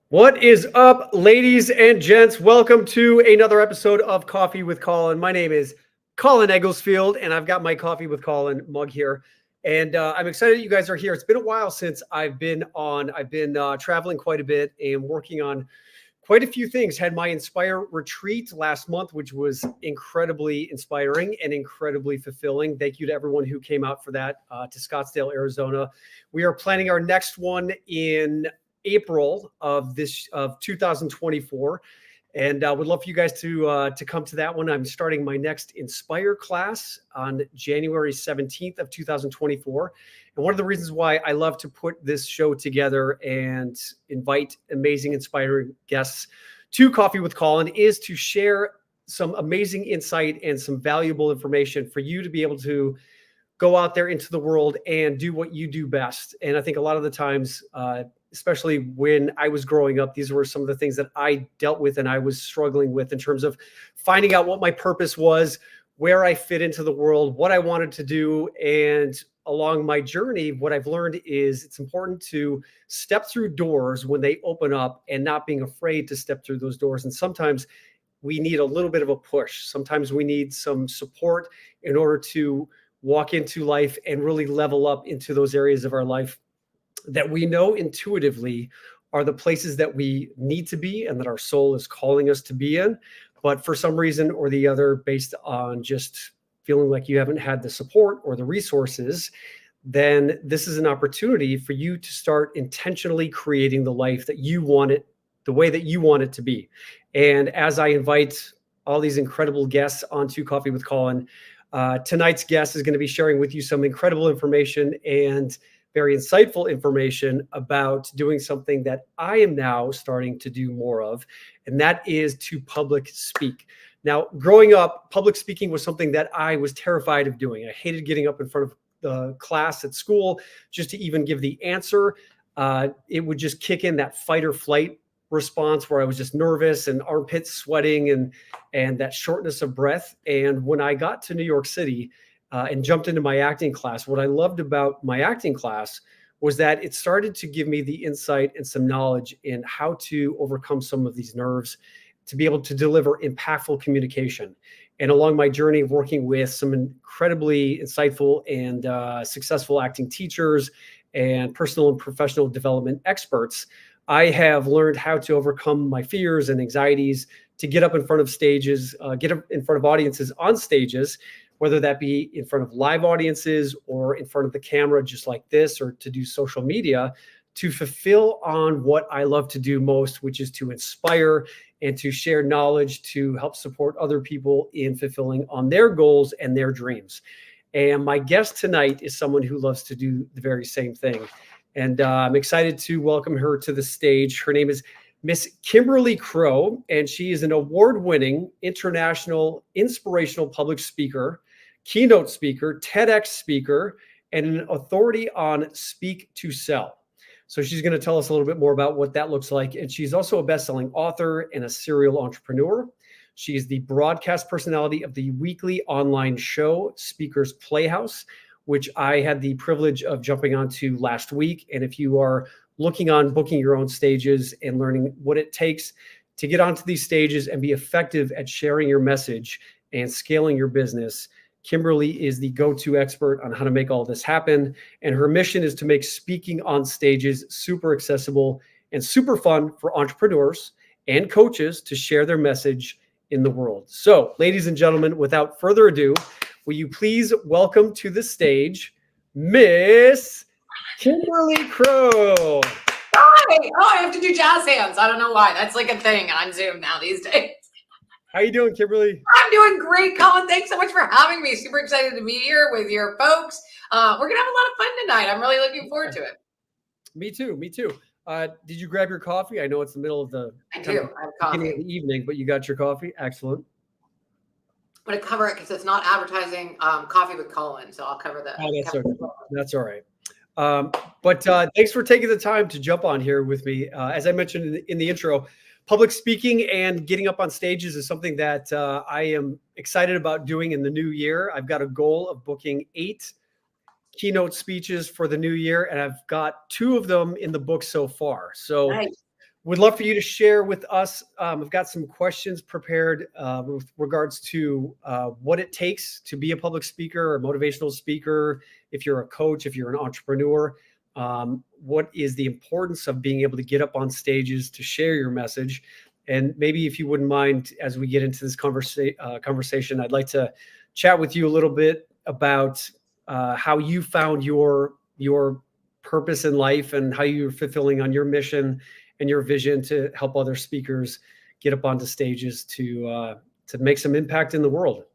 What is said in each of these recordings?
What is up, ladies and gents? Welcome to another episode of Coffee with Colin. My name is Colin Egglesfield, and I've got my Coffee with Colin mug here. And I'm excited that you guys are here. It's been a while since I've been on. I've been traveling quite a bit and working on quite a few things. Had my Inspire retreat last month, which was incredibly inspiring and incredibly fulfilling. Thank you to everyone who came out for that to Scottsdale, Arizona. We are planning our next one in April of 2024, and would love for you guys to come to that one. I'm starting my next Inspire class on January 17th of 2024. And one of the reasons why I love to put this show together and invite amazing, inspiring guests to Coffee with Colin is to share some amazing insight and some valuable information for you to be able to go out there into the world and do what you do best. And I think a lot of the times, especially when I was growing up, these were some of the things that I dealt with and I was struggling with in terms of finding out what my purpose was, where I fit into the world, what I wanted to do. And along my journey, what I've learned is it's important to step through doors when they open up and not being afraid to step through those doors. And sometimes we need a little bit of a push. Sometimes we need some support in order to walk into life and really level up into those areas of our life that we know intuitively are the places that we need to be and that our soul is calling us to be in. But for some reason or the other, based on just feeling like you haven't had the support or the resources, then this is an opportunity for you to start intentionally creating the life that you want it, the way that you want it to be. And as I invite all these incredible guests onto Coffee with Colin, tonight's guest is going to be sharing with you some incredible information and very insightful information about doing something that I am now starting to do more of, and that is to public speak. Now, growing up, public speaking was something that I was terrified of doing. I hated getting up in front of the class at school just to even give the answer. It would just kick in that fight or flight response where I was just nervous and armpits sweating and that shortness of breath. And when I got to New York City, and jumped into my acting class, what I loved about my acting class was that it started to give me the insight and some knowledge in how to overcome some of these nerves, to be able to deliver impactful communication. And along my journey of working with some incredibly insightful and successful acting teachers and personal and professional development experts, I have learned how to overcome my fears and anxieties to get up in front of stages, get up in front of audiences on stages, whether that be in front of live audiences or in front of the camera, just like this, or to do social media, to fulfill on what I love to do most, which is to inspire and to share knowledge to help support other people in fulfilling on their goals and their dreams. And my guest tonight is someone who loves to do the very same thing. And I'm excited to welcome her to the stage. Her name is Miss Kimberly Crow, and she is an award-winning international inspirational public speaker, keynote speaker, TEDx speaker, and an authority on Speak to Sell. So she's going to tell us a little bit more about what that looks like. And she's also a best-selling author and a serial entrepreneur. She is the broadcast personality of the weekly online show, Speakers Playhouse, which I had the privilege of jumping onto last week. And if you are looking on booking your own stages and learning what it takes to get onto these stages and be effective at sharing your message and scaling your business, Kimberly is the go-to expert on how to make all this happen. And her mission is to make speaking on stages super accessible and super fun for entrepreneurs and coaches to share their message in the world. So, ladies and gentlemen, without further ado, will you please welcome to the stage, Miss Kimberly Crow. Hi. Oh, I have to do jazz hands. I don't know why. That's like a thing on Zoom now these days. How you doing, Kimberly? I'm doing great, Colin. Thanks so much for having me. Super excited to be here with your folks. We're going to have a lot of fun tonight. I'm really looking forward to it. Me too. Did you grab your coffee? I know it's the middle of the I have coffee. Beginning of the evening, but you got your coffee? Excellent. I'm going to cover it because it's not advertising Coffee with Colin, so I'll cover that. Oh, that's all right. But thanks for taking the time to jump on here with me. As I mentioned in the intro, public speaking and getting up on stages is something that I am excited about doing in the new year. I've got a goal of booking 8 keynote speeches for the new year, and I've got 2 of them in the book so far. So nice. would love for you to share with us. I've got some questions prepared with regards to what it takes to be a public speaker or motivational speaker. If you're a coach, if you're an entrepreneur, what is the importance of being able to get up on stages to share your message? And maybe if you wouldn't mind, as we get into this conversation, I'd like to chat with you a little bit about how you found your purpose in life and how you're fulfilling on your mission and your vision to help other speakers get up onto stages to make some impact in the world.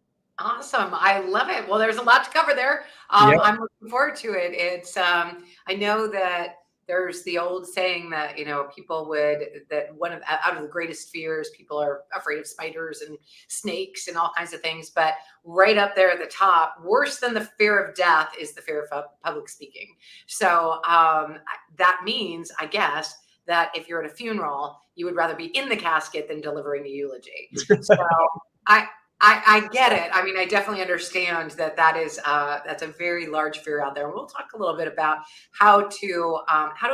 Awesome. I love it. Well, there's a lot to cover there. Yep. I'm looking forward to it. It's, I know that there's the old saying that, people that out of the greatest fears, people are afraid of spiders and snakes and all kinds of things. But right up there at the top, worse than the fear of death is the fear of public speaking. So that means, I guess, that if you're at a funeral, you would rather be in the casket than delivering a eulogy. So I get it. I mean, I definitely understand that's a very large fear out there. And we'll talk a little bit about how to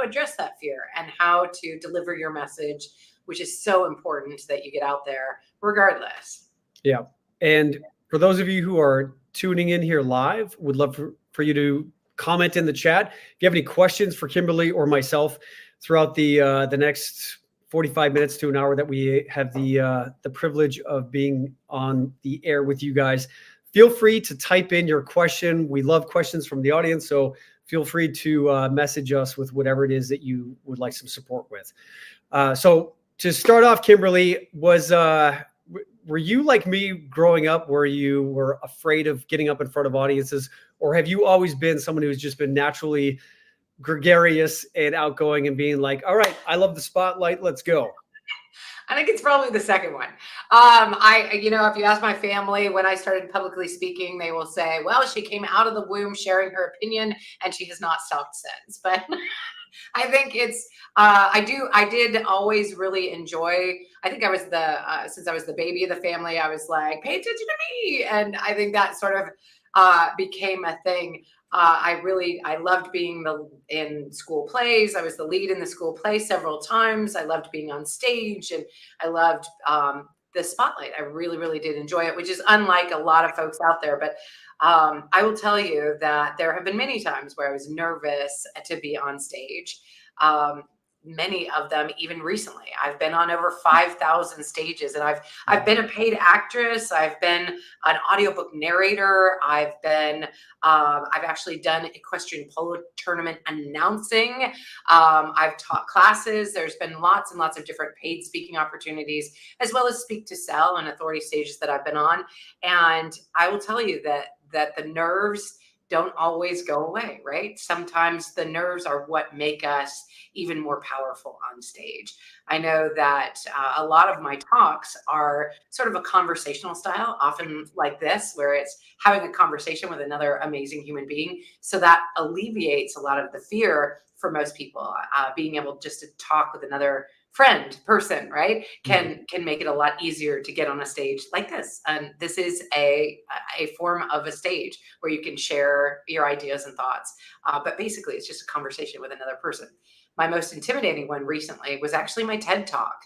address that fear and how to deliver your message, which is so important that you get out there regardless. Yeah. And for those of you who are tuning in here live, would love for you to comment in the chat. If you have any questions for Kimberly or myself throughout the next 45 minutes to an hour that we have the privilege of being on the air with you guys, feel free to type in your question. We love questions from the audience, so feel free to message us with whatever it is that you would like some support with. So to start off, Kimberly, were you like me growing up where you were afraid of getting up in front of audiences, or have you always been someone who's just been naturally gregarious and outgoing and being like, all right, I love the spotlight, let's go? I think it's probably the second one. If you ask my family when I started publicly speaking, they will say, well, she came out of the womb sharing her opinion and she has not stopped since. But I think it's, I did always really enjoy, I think I was since I was the baby of the family, I was like, pay attention to me. And I think that sort of became a thing. I loved being in school plays. I was the lead in the school play several times. I loved being on stage, and I loved the spotlight. I really, really did enjoy it, which is unlike a lot of folks out there. But I will tell you that there have been many times where I was nervous to be on stage. Many of them even recently. I've been on over 5,000 stages, and I've been a paid actress. I've been an audiobook narrator. I've actually done equestrian polo tournament announcing. I've taught classes. There's been lots and lots of different paid speaking opportunities, as well as speak to sell and authority stages that I've been on. And I will tell you that the nerves don't always go away, right? Sometimes the nerves are what make us even more powerful on stage. I know that a lot of my talks are sort of a conversational style, often like this, where it's having a conversation with another amazing human being. So that alleviates a lot of the fear for most people. Being able just to talk with another person, right, can make it a lot easier to get on a stage like this. And this is a form of a stage where you can share your ideas and thoughts. But basically, it's just a conversation with another person. My most intimidating one recently was actually my TED Talk.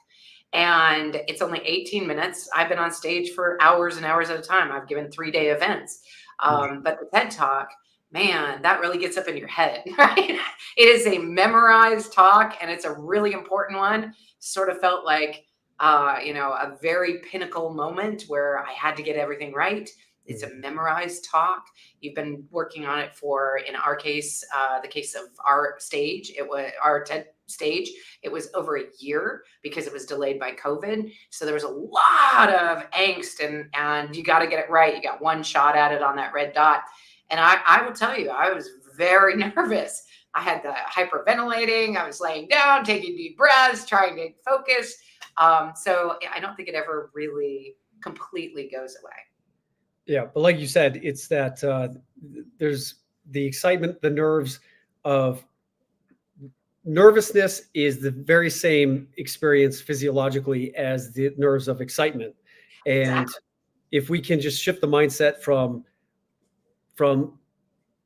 And it's only 18 minutes. I've been on stage for hours and hours at a time. I've given 3-day events. But the TED Talk, man, that really gets up in your head, right? It is a memorized talk, and it's a really important one. Sort of felt like, a very pinnacle moment where I had to get everything right. It's a memorized talk. You've been working on it for, in our case, the case of our stage, it was our TED stage. It was over a year because it was delayed by COVID. So there was a lot of angst, and you got to get it right. You got one shot at it on that red dot. And I will tell you, I was very nervous. I had the hyperventilating. I was laying down, taking deep breaths, trying to focus. So I don't think it ever really completely goes away. Yeah, but like you said, it's that there's the excitement, the nerves of nervousness is the very same experience physiologically as the nerves of excitement. And if we can just shift the mindset from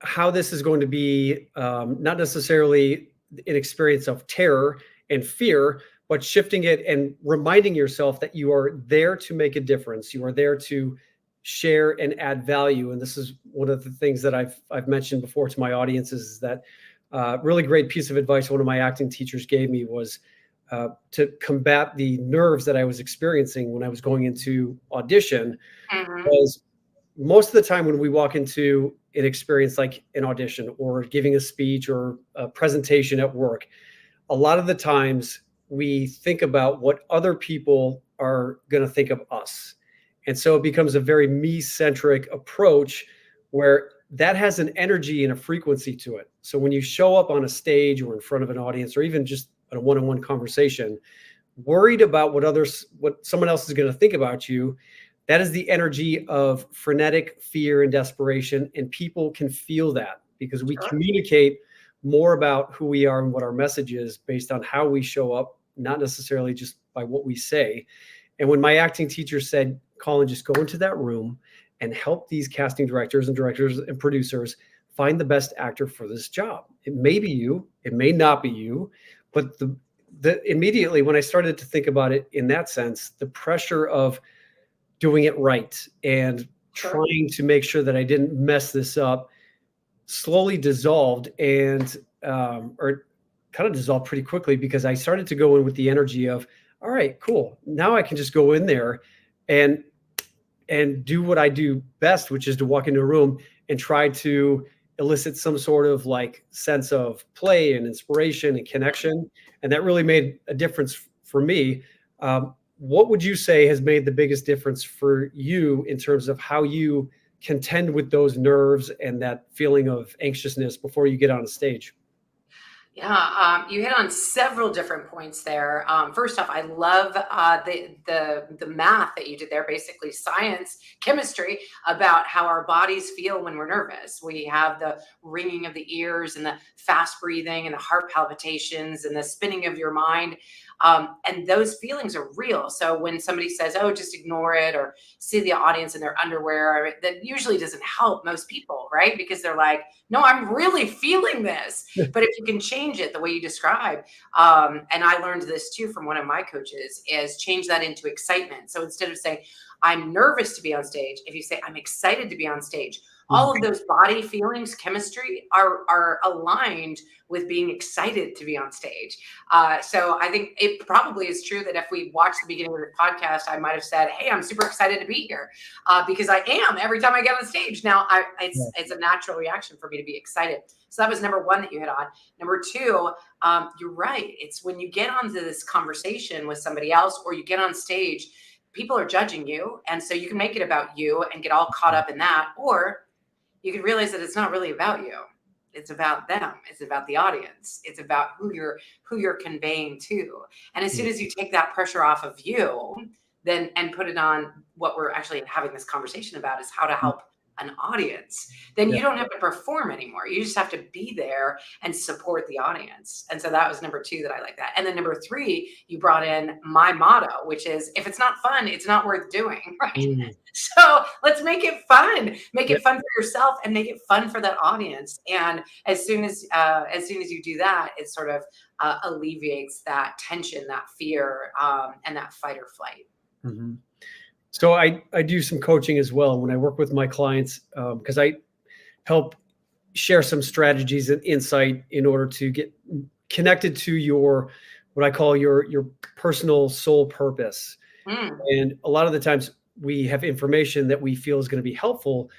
how this is going to be not necessarily an experience of terror and fear, but shifting it and reminding yourself that you are there to make a difference. You are there to share and add value. And this is one of the things that I've mentioned before to my audiences, is that really great piece of advice one of my acting teachers gave me was to combat the nerves that I was experiencing when I was going into audition. Was most of the time when we walk into an experience like an audition or giving a speech or a presentation at work, a lot of the times we think about what other people are going to think of us. And so it becomes a very me-centric approach where that has an energy and a frequency to it. So when you show up on a stage or in front of an audience or even just in a one-on-one conversation, worried about what someone else is going to think about you, that is the energy of frenetic fear and desperation. And people can feel that because we communicate more about who we are and what our message is based on how we show up, not necessarily just by what we say. And when my acting teacher said, Colin, just go into that room and help these casting directors and producers find the best actor for this job. It may be you, it may not be you, but the immediately when I started to think about it in that sense, the pressure of doing it right and trying to make sure that I didn't mess this up slowly dissolved and or kind of dissolved pretty quickly, because I started to go in with the energy of, all right, cool. Now I can just go in there and do what I do best, which is to walk into a room and try to elicit some sort of like sense of play and inspiration and connection. And that really made a difference for me. What would you say has made the biggest difference for you in terms of how you contend with those nerves and that feeling of anxiousness before you get on a stage? Yeah, you hit on several different points there. First off, I love the math that you did there, basically science, chemistry, about how our bodies feel when we're nervous. We have the ringing of the ears and the fast breathing and the heart palpitations and the spinning of your mind. And those feelings are real. So when somebody says, oh, just ignore it, or see the audience in their underwear, that usually doesn't help most people, right? Because they're like, no, I'm really feeling this. But if you can change it the way you describe, and I learned this too from one of my coaches, is change that into excitement. So instead of saying, I'm nervous to be on stage, if you say, I'm excited to be on stage, all of those body feelings, chemistry are aligned with being excited to be on stage. So I think it probably is true that if we watched the beginning of the podcast, I might have said, hey, I'm super excited to be here, because I am every time I get on stage. Now, it's a natural reaction for me to be excited. So that was number one that you hit on. Number two, you're right. It's when you get onto this conversation with somebody else or you get on stage, people are judging you. And so you can make it about you and get all caught up in that. Or you can realize that it's not really about you. It's about them. It's about the audience. It's about who you're conveying to. And as soon as you take that pressure off of you, then and put it on what we're actually having this conversation about, is how to help an audience, then you don't have to perform anymore. You just have to be there and support the audience. And so that was number two that I like that. And then number three, you brought in my motto, which is, if it's not fun, it's not worth doing, right? So let's make it fun. Make it fun for yourself and make it fun for that audience. And as soon as you do that, it sort of alleviates that tension, that fear, and that fight or flight. Mm-hmm. So I do some coaching as well when I work with my clients, because I help share some strategies and insight in order to get connected to your, what I call your personal soul purpose. And a lot of the times we have information that we feel is going to be helpful,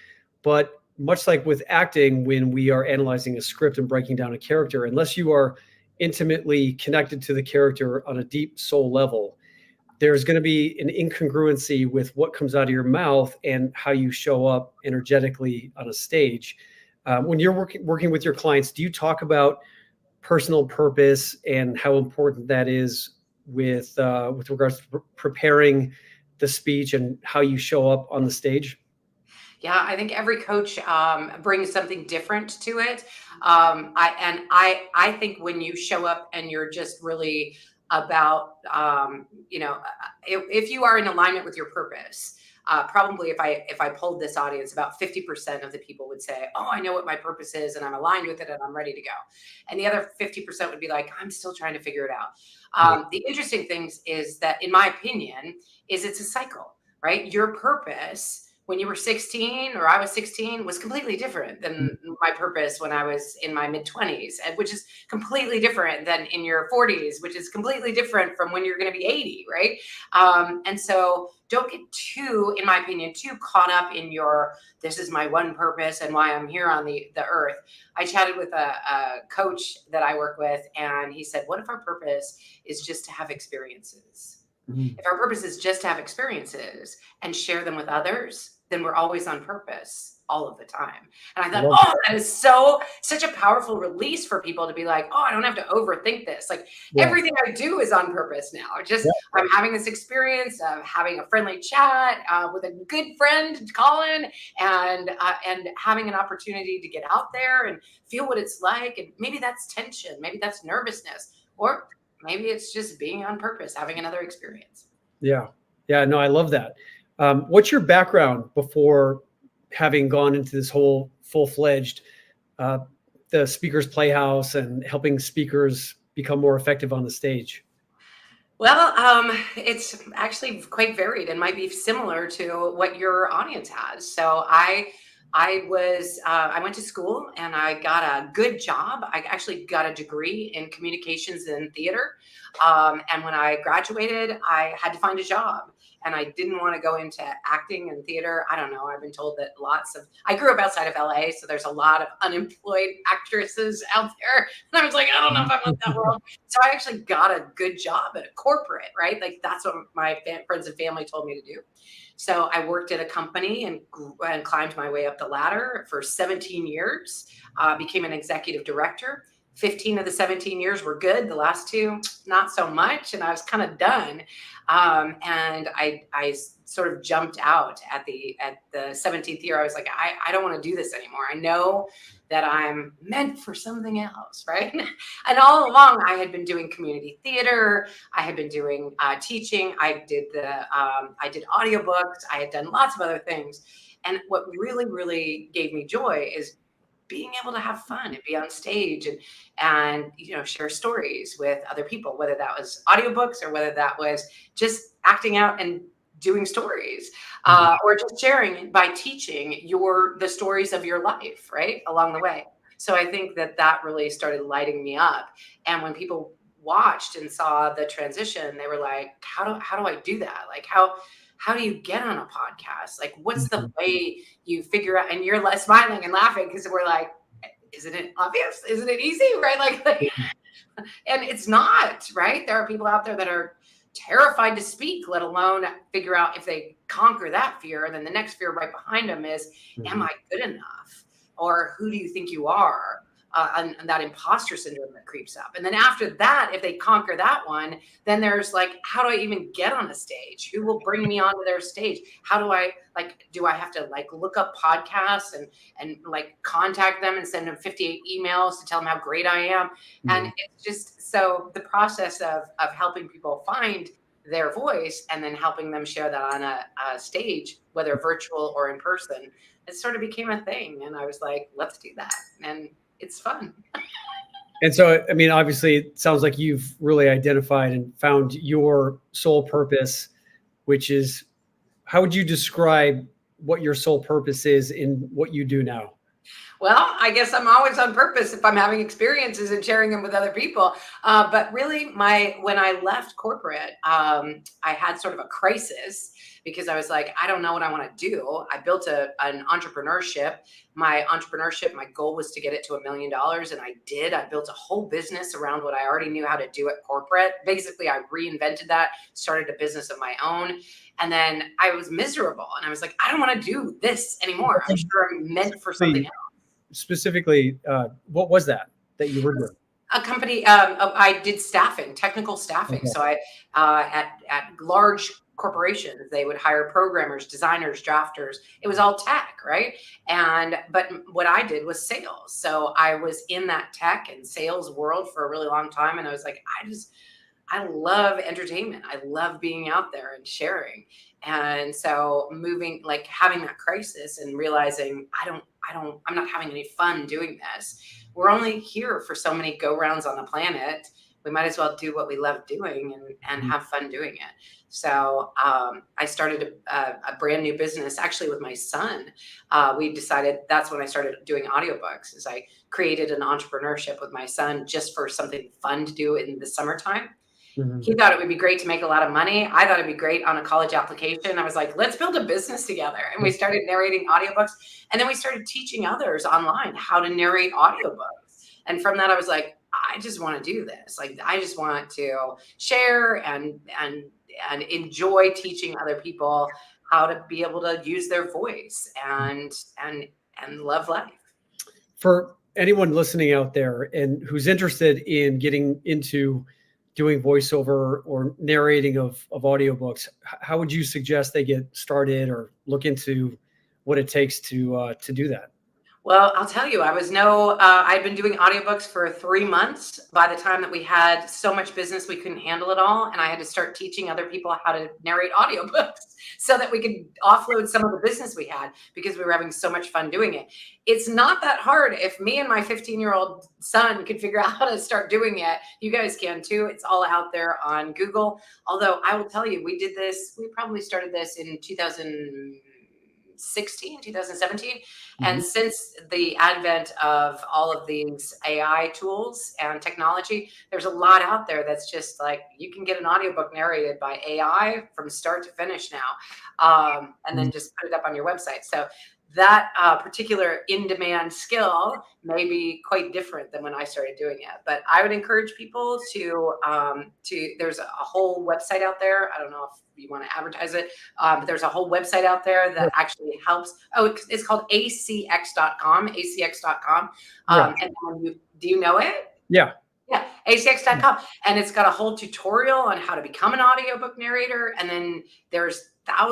but much like with acting, when we are analyzing a script and breaking down a character, unless you are intimately connected to the character on a deep soul level, there's going to be an incongruency with what comes out of your mouth and how you show up energetically on a stage. When you're working with your clients, do you talk about personal purpose and how important that is with regards to preparing the speech and how you show up on the stage? Yeah, I think every coach brings something different to it. I think when you show up and you're just really about, if you are in alignment with your purpose, probably if I polled this audience, about 50% of the people would say, oh, I know what my purpose is and I'm aligned with it and I'm ready to go. And the other 50% would be like, I'm still trying to figure it out. The interesting thing is that, in my opinion, is it's a cycle, right? Your purpose when you were 16 or I was 16 was completely different than my purpose when I was in my mid-20s, which is completely different than in your 40s, which is completely different from when you're going to be 80, right? And so don't get too, in my opinion, too caught up in this is my one purpose and why I'm here on the earth. I chatted with a coach that I work with, and he said, what if our purpose is just to have experiences? If our purpose is just to have experiences and share them with others, then we're always on purpose all of the time. And I thought, oh, that is such a powerful release for people to be like, oh, I don't have to overthink this. Like everything I do is on purpose now. I'm having this experience of having a friendly chat with a good friend, Colin, and having an opportunity to get out there and feel what it's like. And maybe that's tension, maybe that's nervousness, or maybe it's just being on purpose, having another experience. Yeah. No, I love that. What's your background before having gone into this whole full-fledged, the speakers Playhouse and helping speakers become more effective on the stage? Well, it's actually quite varied and might be similar to what your audience has. So I went to school and I got a good job. I actually got a degree in communications and theater. And when I graduated, I had to find a job, and I didn't want to go into acting and theater. I don't know. I've been told that I grew up outside of LA, so there's a lot of unemployed actresses out there. And I was like, I don't know if I want that world. So I actually got a good job at a corporate, right? Like that's what my friends and family told me to do. So I worked at a company and climbed my way up the ladder for 17 years, became an executive director. 15 of the 17 years were good. The last 2, not so much. And I was kind of done. And I sort of jumped out at the 17th year. I was like, I don't want to do this anymore. I know that I'm meant for something else, right? And all along, I had been doing community theater. I had been doing teaching. I did audiobooks. I had done lots of other things. And what really, really gave me joy is being able to have fun and be on stage and share stories with other people, whether that was audiobooks or whether that was just acting out and doing stories, or just sharing by teaching the stories of your life, right, along the way. So I think that really started lighting me up. And when people watched and saw the transition, they were like, how do I do that? Like, how do you get on a podcast? Like, what's the way you figure out? And you're smiling and laughing because we're like, isn't it obvious? Isn't it easy? Right? Like, and it's not, right? There are people out there that are terrified to speak, let alone figure out if they conquer that fear. And then the next fear right behind them is, am I good enough? Or who do you think you are? And that imposter syndrome that creeps up. And then after that, if they conquer that one, then there's like, how do I even get on a stage? Who will bring me onto their stage? How do I do I have to look up podcasts and contact them and send them 58 emails to tell them how great I am? And it's just, so the process of helping people find their voice and then helping them share that on a stage, whether virtual or in person, it sort of became a thing. And I was like, let's do that. And it's fun. And so, I mean, obviously, it sounds like you've really identified and found your sole purpose, which is, how would you describe what your sole purpose is in what you do now? Well, I guess I'm always on purpose if I'm having experiences and sharing them with other people. But really, when I left corporate, I had sort of a crisis because I was like, I don't know what I want to do. I built an entrepreneurship. My goal was to get it to $1 million. And I did. I built a whole business around what I already knew how to do at corporate. Basically, I reinvented that, started a business of my own. And then I was miserable. And I was like, I don't want to do this anymore. I'm sure I'm meant for something else. Specifically, what was that you were doing? A company, I did staffing, technical staffing. Okay. So at large corporations, they would hire programmers, designers, drafters. It was all tech, right? But what I did was sales. So I was in that tech and sales world for a really long time. And I was like, I love entertainment. I love being out there and sharing. And so like having that crisis and realizing I'm not having any fun doing this. We're only here for so many go rounds on the planet. We might as well do what we love doing and have fun doing it. So I started a brand new business actually with my son. We decided that's when I started doing audiobooks. Is I created an entrepreneurship with my son just for something fun to do in the summertime. Mhm. He thought it would be great to make a lot of money. I thought it'd be great on a college application. I was like, let's build a business together. And we started narrating audiobooks. And then we started teaching others online how to narrate audiobooks. And from that, I was like, I just want to do this. Like, I just want to share and enjoy teaching other people how to be able to use their voice and love life. For anyone listening out there and who's interested in getting into doing voiceover or narrating of audiobooks, how would you suggest they get started or look into what it takes to do that? Well, I'll tell you, I'd been doing audiobooks for 3 months by the time that we had so much business, we couldn't handle it all. And I had to start teaching other people how to narrate audiobooks so that we could offload some of the business we had because we were having so much fun doing it. It's not that hard. If me and my 15-year-old son could figure out how to start doing it, you guys can too. It's all out there on Google. Although I will tell you, we probably started this in 2017. And since the advent of all of these AI tools and technology, there's a lot out there that's just like, you can get an audiobook narrated by AI from start to finish now, and then just put it up on your website. So that particular in-demand skill may be quite different than when I started doing it. But I would encourage people to there's a whole website out there. I don't know if you want to advertise it, but there's a whole website out there that actually helps. Oh, it's called acx.com, acx.com. And do you know it? Yeah. Yeah, acx.com. And it's got a whole tutorial on how to become an audiobook narrator. And then there was at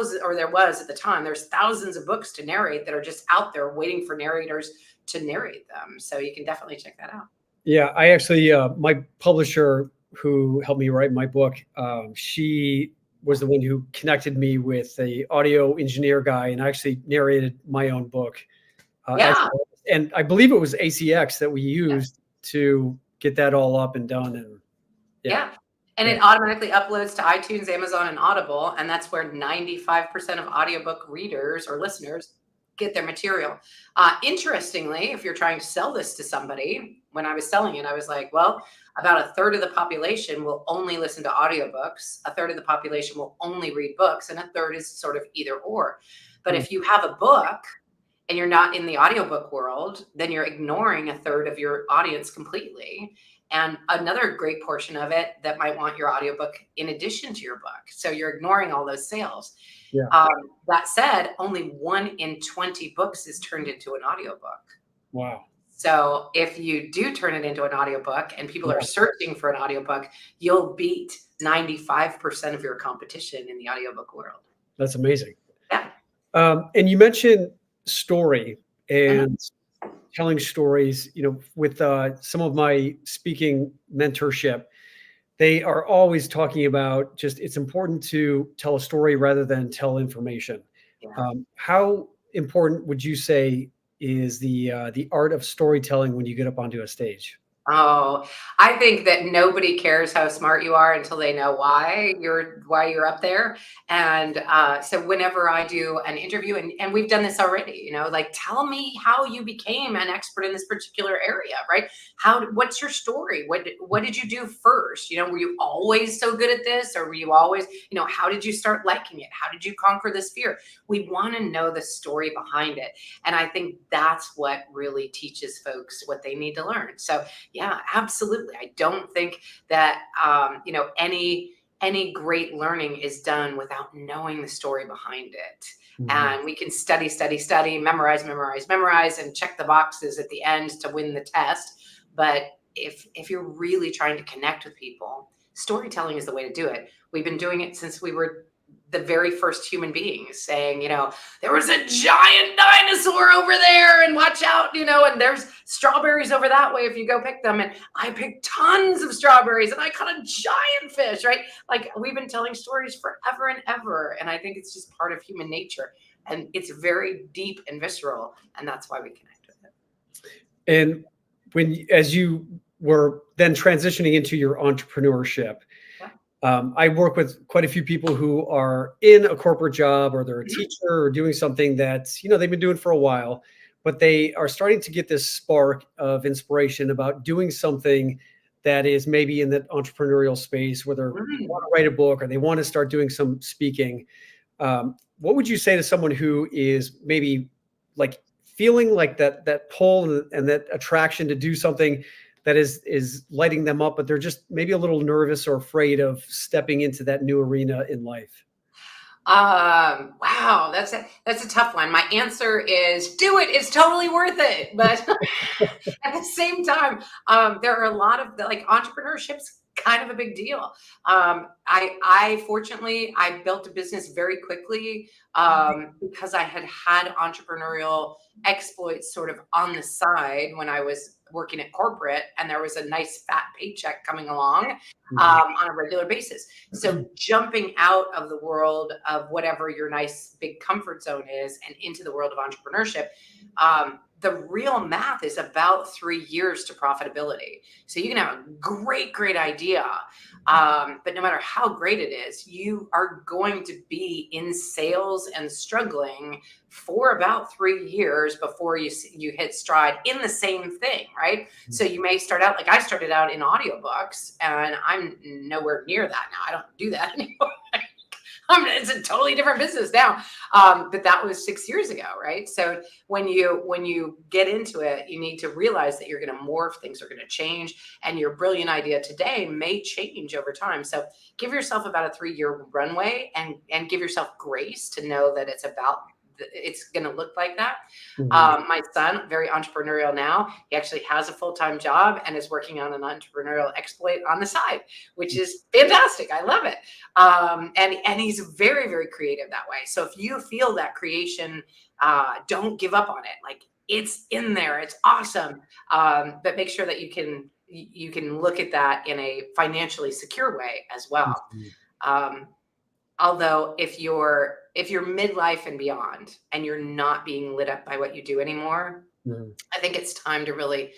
the time, there's thousands of books to narrate that are just out there waiting for narrators to narrate them. So you can definitely check that out. Yeah, I actually, my publisher who helped me write my book, she was the one who connected me with a audio engineer guy, and I actually narrated my own book. And I believe it was ACX that we used to get that all up and done. And and it automatically uploads to iTunes, Amazon, and Audible. And that's where 95% of audiobook readers or listeners get their material. Interestingly, if you're trying to sell this to somebody, when I was selling it, I was like, well, about a third of the population will only listen to audiobooks. A third of the population will only read books. And a third is sort of either or. But if you have a book and you're not in the audiobook world, then you're ignoring a third of your audience completely. And another great portion of it that might want your audiobook in addition to your book. So you're ignoring all those sales. That said, only 1 in 20 books is turned into an audiobook. Wow. So if you do turn it into an audiobook and people are searching for an audiobook, you'll beat 95% of your competition in the audiobook world. That's amazing. Yeah. And you mentioned story and telling stories, with some of my speaking mentorship, they are always talking about just, it's important to tell a story rather than tell information. How important would you say is the art of storytelling when you get up onto a stage? Oh, I think that nobody cares how smart you are until they know why you're up there. And so whenever I do an interview, and we've done this already, like, tell me how you became an expert in this particular area, right? What's your story? What did you do first? Were you always so good at this, or were you always, how did you start liking it? How did you conquer this fear? We want to know the story behind it. And I think that's what really teaches folks what they need to learn. So yeah, absolutely. I don't think that, any great learning is done without knowing the story behind it. And we can study, memorize, and check the boxes at the end to win the test. But if you're really trying to connect with people, storytelling is the way to do it. We've been doing it since we were the very first human beings saying, there was a giant dinosaur over there and watch out, and there's strawberries over that way if you go pick them. And I picked tons of strawberries and I caught a giant fish, right? Like, we've been telling stories forever and ever. And I think it's just part of human nature. And it's very deep and visceral. And that's why we connect with it. And as you were then transitioning into your entrepreneurship, I work with quite a few people who are in a corporate job, or they're a teacher, or doing something that, they've been doing for a while, but they are starting to get this spark of inspiration about doing something that is maybe in that entrepreneurial space, whether they want to write a book or they want to start doing some speaking. What would you say to someone who is maybe like feeling like that pull and that attraction to do something that is lighting them up, but they're just maybe a little nervous or afraid of stepping into that new arena in life? Wow, that's a tough one. My answer is do it. It's totally worth it. But at the same time, there are a lot of entrepreneurship's kind of a big deal. I fortunately, I built a business very quickly because I had entrepreneurial exploits sort of on the side when I was working at corporate, and there was a nice fat paycheck coming along on a regular basis. So jumping out of the world of whatever your nice big comfort zone is and into the world of entrepreneurship, the real math is about 3 years to profitability. So you can have a great idea, but no matter how great it is, you are going to be in sales and struggling for about 3 years before you hit stride in the same thing, right? So you may start out, like I started out in audiobooks, and I'm nowhere near that now. I don't do that anymore. It's a totally different business now. But that was 6 years ago, right? So when you get into it, you need to realize that you're going to morph, things are going to change, and your brilliant idea today may change over time. So give yourself about a 3-year runway and give yourself grace to know that it's going to look like that. My son, very entrepreneurial now. He actually has a full-time job and is working on an entrepreneurial exploit on the side, which is fantastic. I love it. And he's very, very creative that way. So if you feel that creation, don't give up on it. Like, it's in there. It's awesome. But make sure that you can look at that in a financially secure way as well. Although if you're midlife and beyond and you're not being lit up by what you do anymore, I think it's time to really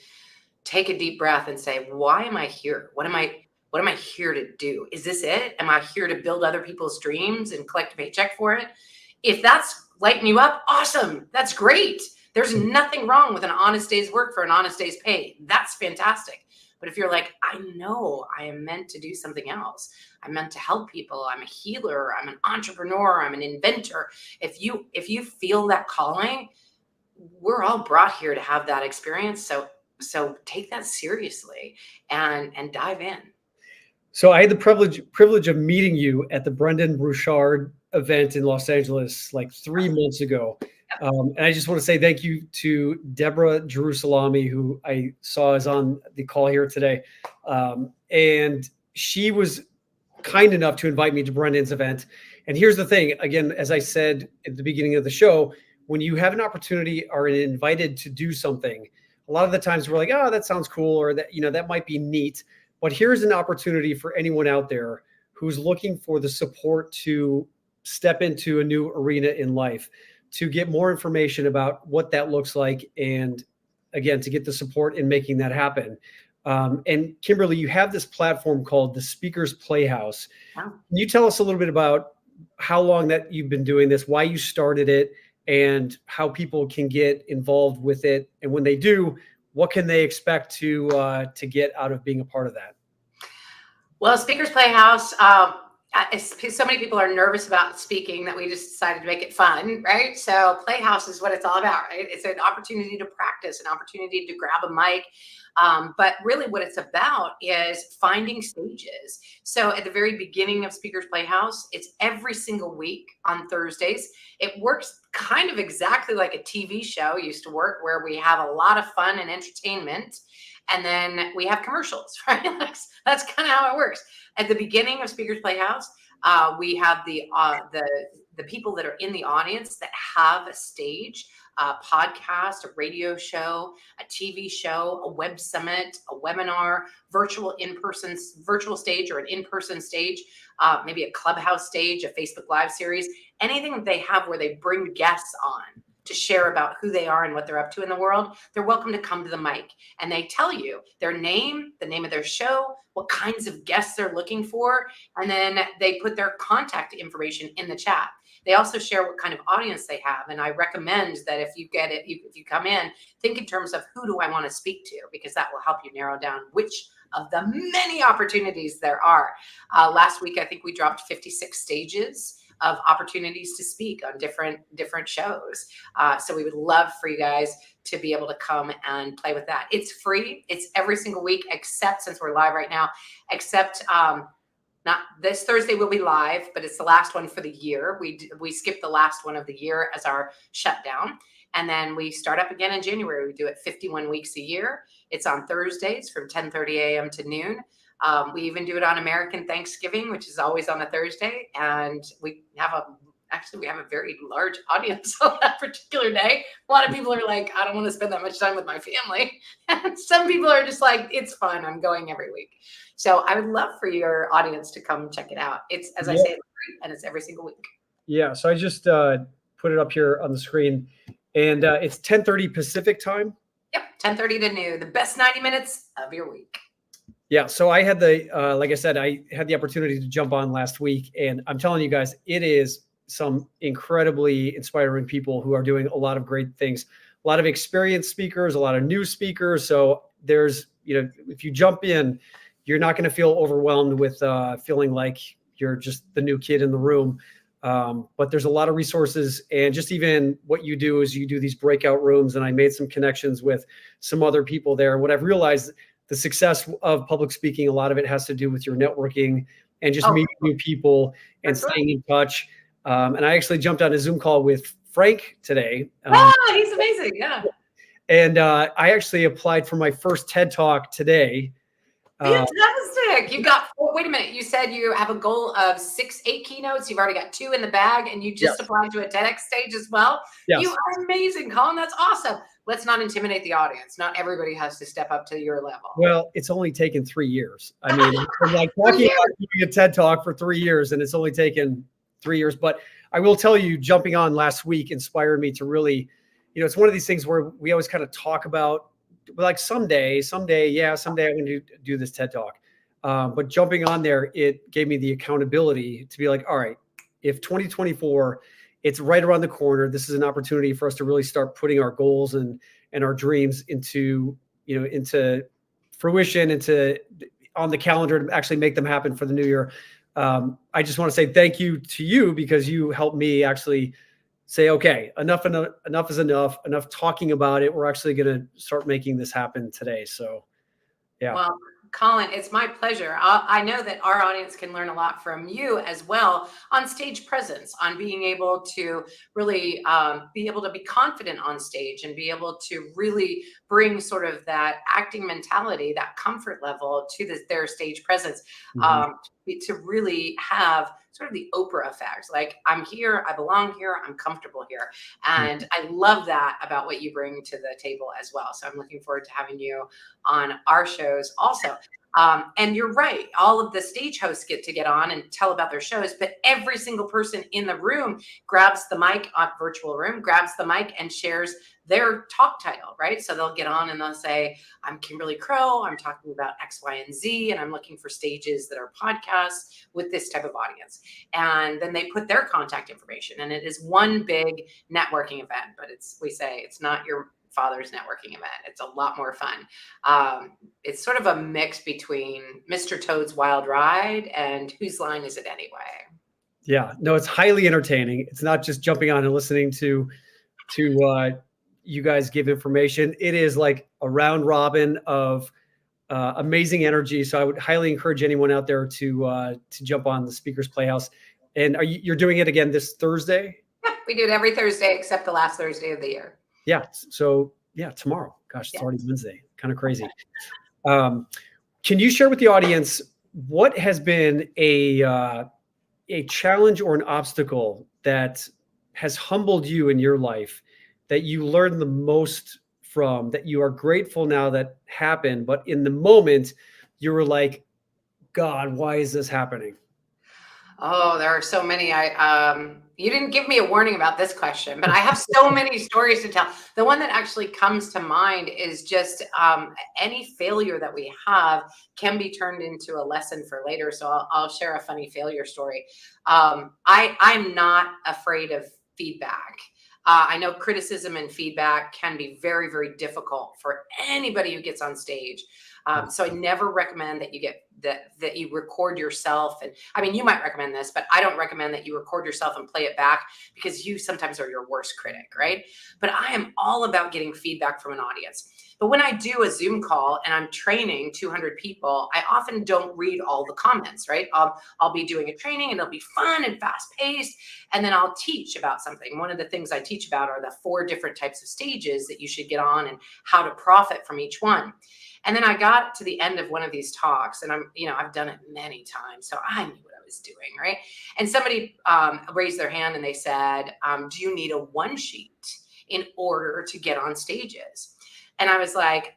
take a deep breath and say, why am I here? What am I here to do? Is this it? Am I here to build other people's dreams and collect a paycheck for it? If that's lighting you up, awesome. That's great. There's nothing wrong with an honest day's work for an honest day's pay. That's fantastic. But if you're like, I know I am meant to do something else. I'm meant to help people. I'm a healer. I'm an entrepreneur. I'm an inventor. If you feel that calling, we're all brought here to have that experience. So take that seriously and dive in. So I had the privilege of meeting you at the Brendan Burchard event in Los Angeles like 3 months ago. And I just want to say thank you to Deborah Jerusalemi, who I saw is on the call here today. And she was kind enough to invite me to Brendan's event. And here's the thing, again, as I said at the beginning of the show, when you have an opportunity or invited to do something, a lot of the times we're like, oh, that sounds cool, or that, that might be neat. But here's an opportunity for anyone out there who's looking for the support to step into a new arena in life, to get more information about what that looks like, and again, to get the support in making that happen. And Kimberly, you have this platform called the Speakers Playhouse. Wow. Can you tell us a little bit about how long that you've been doing this, why you started it, and how people can get involved with it? And when they do, what can they expect to get out of being a part of that? Well, Speakers Playhouse, so many people are nervous about speaking that we just decided to make it fun, right? So Playhouse is what it's all about, right? It's an opportunity to practice, an opportunity to grab a mic. But really what it's about is finding stages. So at the very beginning of Speakers Playhouse, it's every single week on Thursdays. It works kind of exactly like a TV show used to work, where we have a lot of fun and entertainment. And then we have commercials, right? That's kind of how it works. At the beginning of Speakers Playhouse, We have the people that are in the audience that have a stage, a podcast, a radio show, a TV show, a web summit, a webinar, virtual stage or an in-person stage, maybe a Clubhouse stage, a Facebook Live series, anything that they have where they bring guests on to share about who they are and what they're up to in the world. They're welcome to come to the mic, and they tell you their name, the name of their show, what kinds of guests they're looking for, and then they put their contact information in the chat. They also share what kind of audience they have. And I recommend that if you come in, think in terms of who do I want to speak to, because that will help you narrow down which of the many opportunities there are. Last week, I think we dropped 56 stages of opportunities to speak on different shows. So we would love for you guys to be able to come and play with that. It's free. It's every single week, except since we're live right now, except not this Thursday will be live, but it's the last one for the year. We skip the last one of the year as our shutdown. And then we start up again in January. We do it 51 weeks a year. It's on Thursdays from 10:30 a.m. to noon. We even do it on American Thanksgiving, which is always on a Thursday. And we have a very large audience on that particular day. A lot of people are like, I don't want to spend that much time with my family. And some people are just like, it's fun. I'm going every week. So I would love for your audience to come check it out. It's, as I say, it's free, and it's every single week. Yeah. So I just put it up here on the screen, and it's 10:30 Pacific time. Yep. 10:30 to noon, the best 90 minutes of your week. Yeah. So I had like I said, I had the opportunity to jump on last week, and I'm telling you guys, it is some incredibly inspiring people who are doing a lot of great things, a lot of experienced speakers, a lot of new speakers. So there's, if you jump in, you're not going to feel overwhelmed with feeling like you're just the new kid in the room. But there's a lot of resources, and just even what you do is you do these breakout rooms, and I made some connections with some other people there. And what I've realized, the success of public speaking, a lot of it has to do with your networking and just meeting new people and staying in touch. And I actually jumped on a Zoom call with Frank today. He's amazing. Yeah. And I actually applied for my first TED Talk today. Fantastic. You got, wait a minute. You said you have a goal of 8 keynotes. You've already got 2 in the bag, and you just applied to a TEDx stage as well. Yes. You are amazing, Colin. That's awesome. Let's not intimidate the audience. Not everybody has to step up to your level. Well, it's only taken 3 years. I mean, I'm like talking about giving a TED Talk for 3 years, and it's only taken 3 years. But I will tell you, jumping on last week inspired me to really, it's one of these things where we always kind of talk about, like someday I'm going to do this TED Talk. But jumping on there, it gave me the accountability to be like, all right, if 2024, it's right around the corner, this is an opportunity for us to really start putting our goals and our dreams into fruition, on the calendar to actually make them happen for the new year. I just want to say thank you to you, because you helped me actually say, okay, enough is enough talking about it. We're actually going to start making this happen today. So, yeah. Well, Colin, it's my pleasure. I know that our audience can learn a lot from you as well on stage presence, on being able to really be able to be confident on stage and be able to really bring sort of that acting mentality, that comfort level to their stage presence, to really have sort of the Oprah effect. Like, I'm here, I belong here, I'm comfortable here. And I love that about what you bring to the table as well. So I'm looking forward to having you on our shows also. And you're right, all of the stage hosts get on and tell about their shows, but every single person in the room grabs the mic, virtual room, grabs the mic and shares their talk title, right? So they'll get on and they'll say, I'm Kimberly Crow, I'm talking about X, Y, and Z, and I'm looking for stages that are podcasts with this type of audience. And then they put their contact information, and it is one big networking event, but we say it's not your father's networking event. It's a lot more fun. It's sort of a mix between Mr. Toad's Wild Ride and Whose Line Is It Anyway? Yeah, no, it's highly entertaining. It's not just jumping on and listening to you guys give information. It is like a round robin of amazing energy. So I would highly encourage anyone out there to jump on the Speakers Playhouse. And you're doing it again this Thursday? Yeah, we do it every Thursday except the last Thursday of the year. Yeah. So tomorrow. Gosh, it's already Wednesday. Kind of crazy. Can you share with the audience what has been a a challenge or an obstacle that has humbled you in your life that you learned the most from, that you are grateful now that happened, but in the moment you were like, God, why is this happening? Oh, there are so many. You didn't give me a warning about this question, but I have so many stories to tell. The one that actually comes to mind is just any failure that we have can be turned into a lesson for later. So I'll share a funny failure story. I'm not afraid of feedback. I know criticism and feedback can be very, very difficult for anybody who gets on stage. So I never recommend that you get that you record yourself. And I mean, you might recommend this, but I don't recommend that you record yourself and play it back, because you sometimes are your worst critic, right? But I am all about getting feedback from an audience. But when I do a Zoom call and I'm training 200 people, I often don't read all the comments, right? I'll be doing a training and it'll be fun and fast paced. And then I'll teach about something. One of the things I teach about are the 4 different types of stages that you should get on and how to profit from each one. And then I got to the end of one of these talks, and I've done it many times, so I knew what I was doing, right? And somebody raised their hand and they said, do you need a one sheet in order to get on stages? And I was like,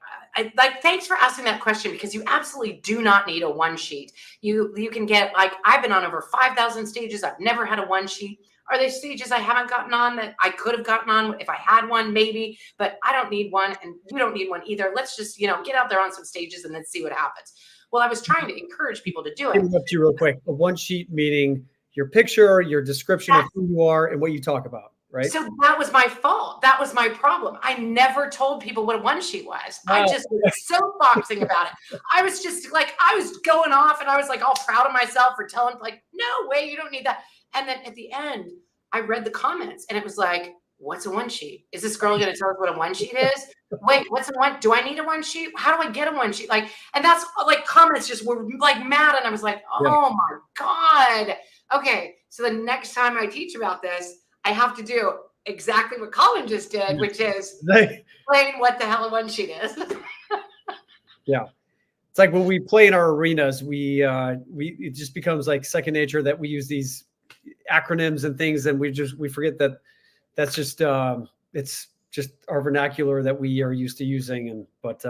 thanks for asking that question, because you absolutely do not need a one sheet. You can get, like, I've been on over 5,000 stages. I've never had a one sheet. Are there stages I haven't gotten on that I could have gotten on if I had one? Maybe, but I don't need one, and you don't need one either. Let's just, get out there on some stages and then see what happens. Well, I was trying to encourage people to do it. Interrupt you real quick. A one sheet meaning your picture, your description of who you are and what you talk about, right? So that was my fault. That was my problem. I never told people what a one sheet was. I just was soapboxing about it. I was just like, I was going off, and I was like all proud of myself for telling, like, no way, you don't need that. And then at the end, I read the comments, and it was like, what's a one sheet? Is this girl going to tell us what a one sheet is? Wait, what's a one? Do I need a one sheet? How do I get a one sheet? Like, and that's like comments just were like mad. And I was like, oh my God. Okay. So the next time I teach about this, I have to do exactly what Colin just did, which is explain what the hell a one sheet is. Yeah. It's like when we play in our arenas, it just becomes like second nature that we use these acronyms and things, and we forget that that's just it's just our vernacular that we are used to using. But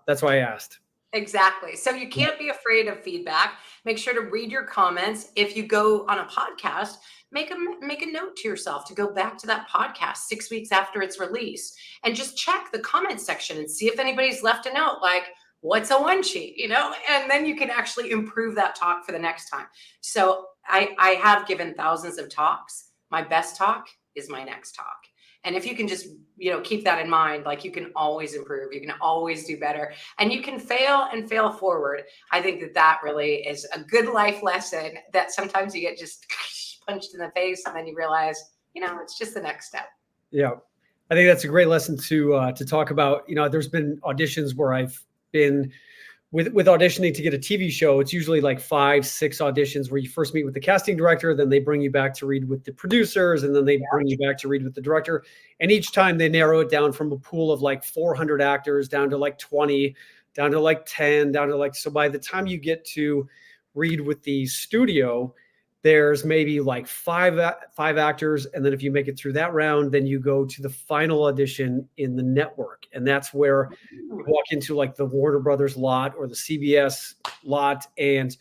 that's why I asked. Exactly. So you can't be afraid of feedback. Make sure to read your comments. If you go on a podcast, make a note to yourself to go back to that podcast 6 weeks after its release and just check the comment section and see if anybody's left a note like, what's a one sheet, and then you can actually improve that talk for the next time. So I have given thousands of talks. My best talk is my next talk. And if you can just, keep that in mind, like, you can always improve, you can always do better, and you can fail and fail forward. I think that really is a good life lesson that sometimes you get just punched in the face, and then you realize, it's just the next step. Yeah. I think that's a great lesson to talk about. There's been auditions where I've been with auditioning to get a TV show. It's usually like 5-6 auditions where you first meet with the casting director, then they bring you back to read with the producers, and then they bring you back to read with the director. And each time they narrow it down from a pool of like 400 actors down to like 20, down to like 10, down to like, so by the time you get to read with the studio, there's maybe like five actors. And then if you make it through that round, then you go to the final audition in the network. And that's where you walk into like the Warner Brothers lot or the CBS lot, and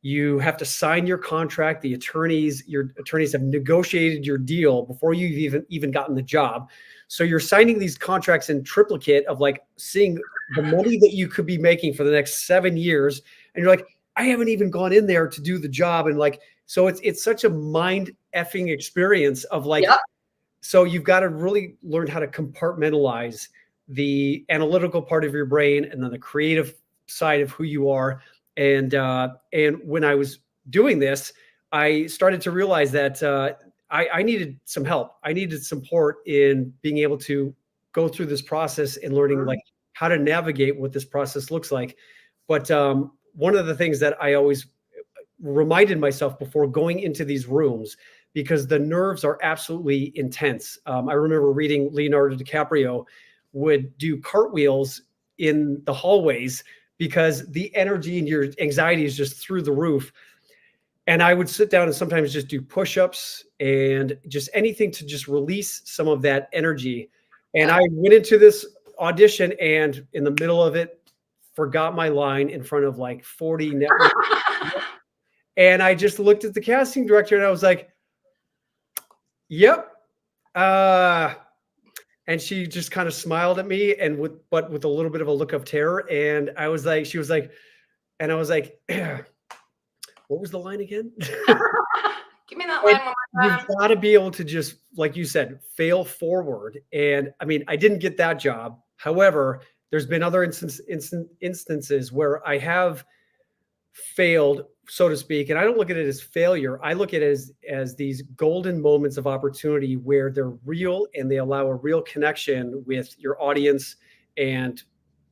you have to sign your contract. Your attorneys have negotiated your deal before you've even gotten the job. So you're signing these contracts in triplicate of like seeing the money that you could be making for the next 7 years. And you're like, I haven't even gone in there to do the job. And like, so it's such a mind effing experience of like, so you've got to really learn how to compartmentalize the analytical part of your brain and then the creative side of who you are. And when I was doing this, I started to realize that I needed some help. I needed support in being able to go through this process and learning like how to navigate what this process looks like. But one of the things that I always reminded myself before going into these rooms, because the nerves are absolutely intense. I remember reading Leonardo DiCaprio would do cartwheels in the hallways because the energy and your anxiety is just through the roof. And I would sit down and sometimes just do push-ups and just anything to just release some of that energy. And I went into this audition and in the middle of it, forgot my line in front of like 40 network. And I just looked at the casting director and I was like, yep. And she just kind of smiled at me and with a little bit of a look of terror. And I was like, she was like, and I was like, what was the line again? Give me that line one more time. You've got to be able to just, like you said, fail forward. And I mean, I didn't get that job. However, there's been other instances where I have failed, so to speak. And I don't look at it as failure. I look at it as these golden moments of opportunity where they're real and they allow a real connection with your audience and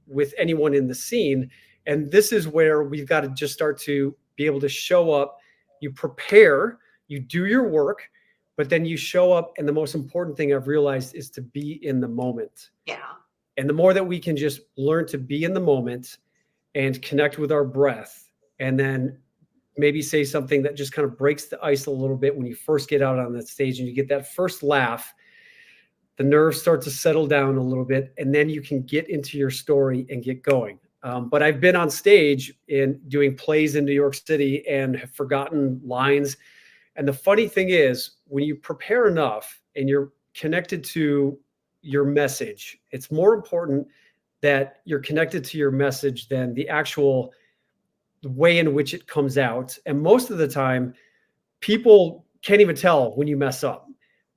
with anyone in the scene. And this is where we've got to just start to be able to show up. You prepare, you do your work, but then you show up. And the most important thing I've realized is to be in the moment. Yeah. And the more that we can just learn to be in the moment and connect with our breath, and then maybe say something that just kind of breaks the ice a little bit when you first get out on that stage and you get that first laugh, the nerves start to settle down a little bit, and then you can get into your story and get going. But I've been on stage in doing plays in New York City and have forgotten lines. And the funny thing is, when you prepare enough and you're connected to your message, it's more important that you're connected to your message than the actual way in which it comes out. And most of the time, people can't even tell when you mess up.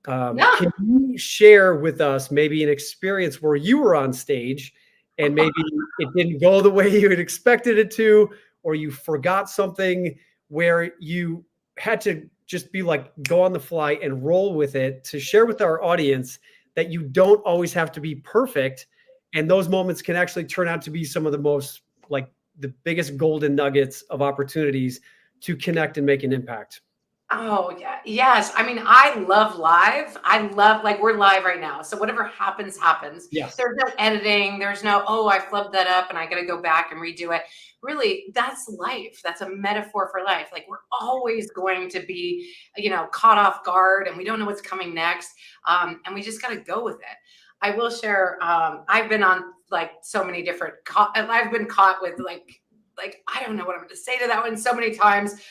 Yeah. Can you share with us maybe an experience where you were on stage and maybe it didn't go the way you had expected it to, or you forgot something where you had to just be like, go on the fly and roll with it, to share with our audience that you don't always have to be perfect. And those moments can actually turn out to be some of the most, like, the biggest golden nuggets of opportunities to connect and make an impact. Oh, yeah. Yes. I mean, I love live. I love, like, we're live right now. So whatever happens, happens. Yes. There's no editing. There's no, oh, I flubbed that up and I got to go back and redo it. Really, that's life. That's a metaphor for life. Like, we're always going to be, caught off guard and we don't know what's coming next. And we just got to go with it. I will share, I've been on like so many different, I've been caught with like, I don't know what I'm going to say to that one so many times.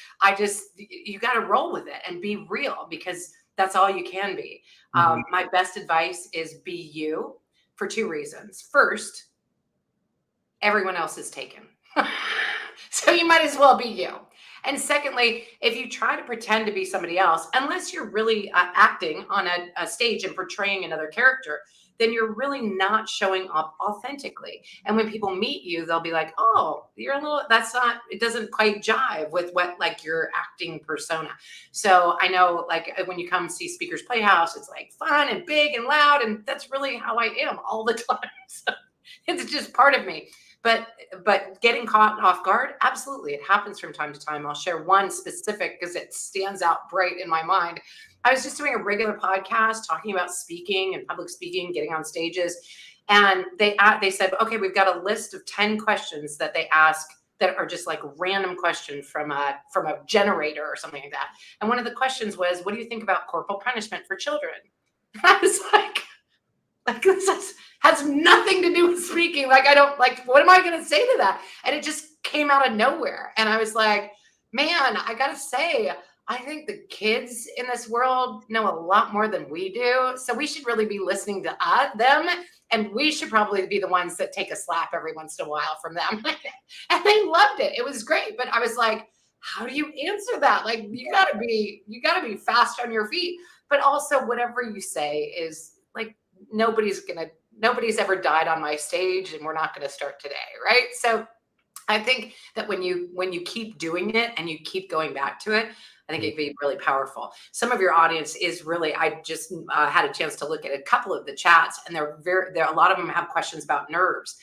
You got to roll with it and be real, because that's all you can be. My best advice is be you, for two reasons. First, everyone else is taken. So you might as well be you. And secondly, if you try to pretend to be somebody else, unless you're really acting on a stage and portraying another character, then you're really not showing up authentically. And when people meet you, they'll be like, oh, it doesn't quite jive with what, like, your acting persona. So I know, like, when you come see Speakers Playhouse, it's like fun and big and loud. And that's really how I am all the time. So it's just part of me. But getting caught off guard, absolutely. It happens from time to time. I'll share one specific because it stands out bright in my mind. I was just doing a regular podcast talking about speaking and public speaking, getting on stages. And they said, okay, we've got a list of 10 questions that they ask that are just like random questions from a generator or something like that. And one of the questions was, what do you think about corporal punishment for children? I was like this has nothing to do with speaking. Like, I don't, like, what am I going to say to that? And it just came out of nowhere. And I was like, man, I got to say, I think the kids in this world know a lot more than we do. So we should really be listening to them. And we should probably be the ones that take a slap every once in a while from them. And they loved it. It was great. But I was like, how do you answer that? Like, you gotta be fast on your feet. But also, whatever you say is like, nobody's ever died on my stage, and we're not going to start today. Right. So I think that when you keep doing it and you keep going back to it, I think it'd be really powerful. Some of your audience is really, I just had a chance to look at a couple of the chats, and a lot of them have questions about nerves.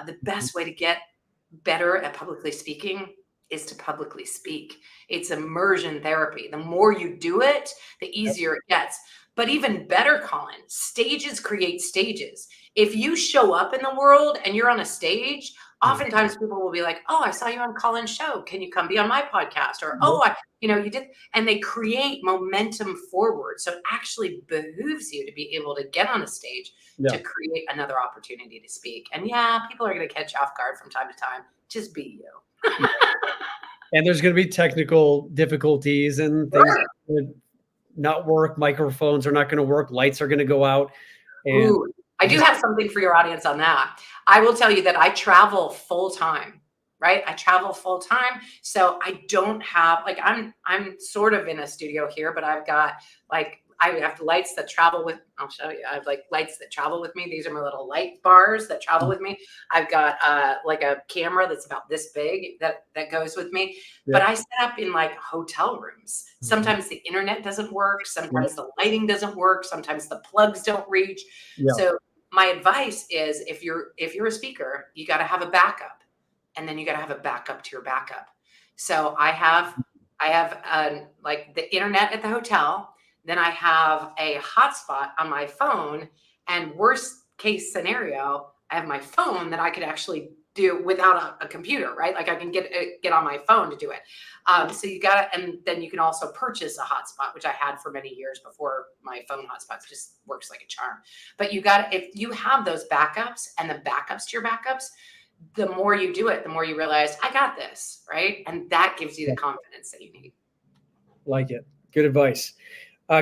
The best way to get better at publicly speaking is to publicly speak. It's immersion therapy. The more you do it, the easier it gets. But even better, Colin, stages create stages. If you show up in the world and you're on a stage, Oftentimes people will be like, oh, I saw you on Colin's show. Can you come be on my podcast? Or, oh, you did. And they create momentum forward. So it actually behooves you to be able to get on a stage to create another opportunity to speak. And yeah, people are going to catch you off guard from time to time. Just be you. And there's going to be technical difficulties and things that not work. Microphones are not going to work. Lights are going to go out. And ooh, I do have something for your audience on that. I will tell you that I travel full time, right? I travel full time. So I don't have I'm sort of in a studio here, but I've got I have lights that travel with, I'll show you. I have lights that travel with me. These are my little light bars that travel with me. I've got a camera that's about this big that goes with me. But I set up in hotel rooms. Sometimes the internet doesn't work. Sometimes the lighting doesn't work. Sometimes the plugs don't reach. So my advice is if you're a speaker, you got to have a backup, and then you got to have a backup to your backup. So I have the internet at the hotel. Then I have a hotspot on my phone, and worst case scenario, I have my phone that I could actually do without a computer, right? I can get on my phone to do it. So you got to, and then you can also purchase a hotspot, which I had for many years before my phone hotspots. Just works like a charm. But you got to, if you have those backups and the backups to your backups, the more you do it, the more you realize I got this, right? And that gives you the confidence that you need. Like it. Good advice.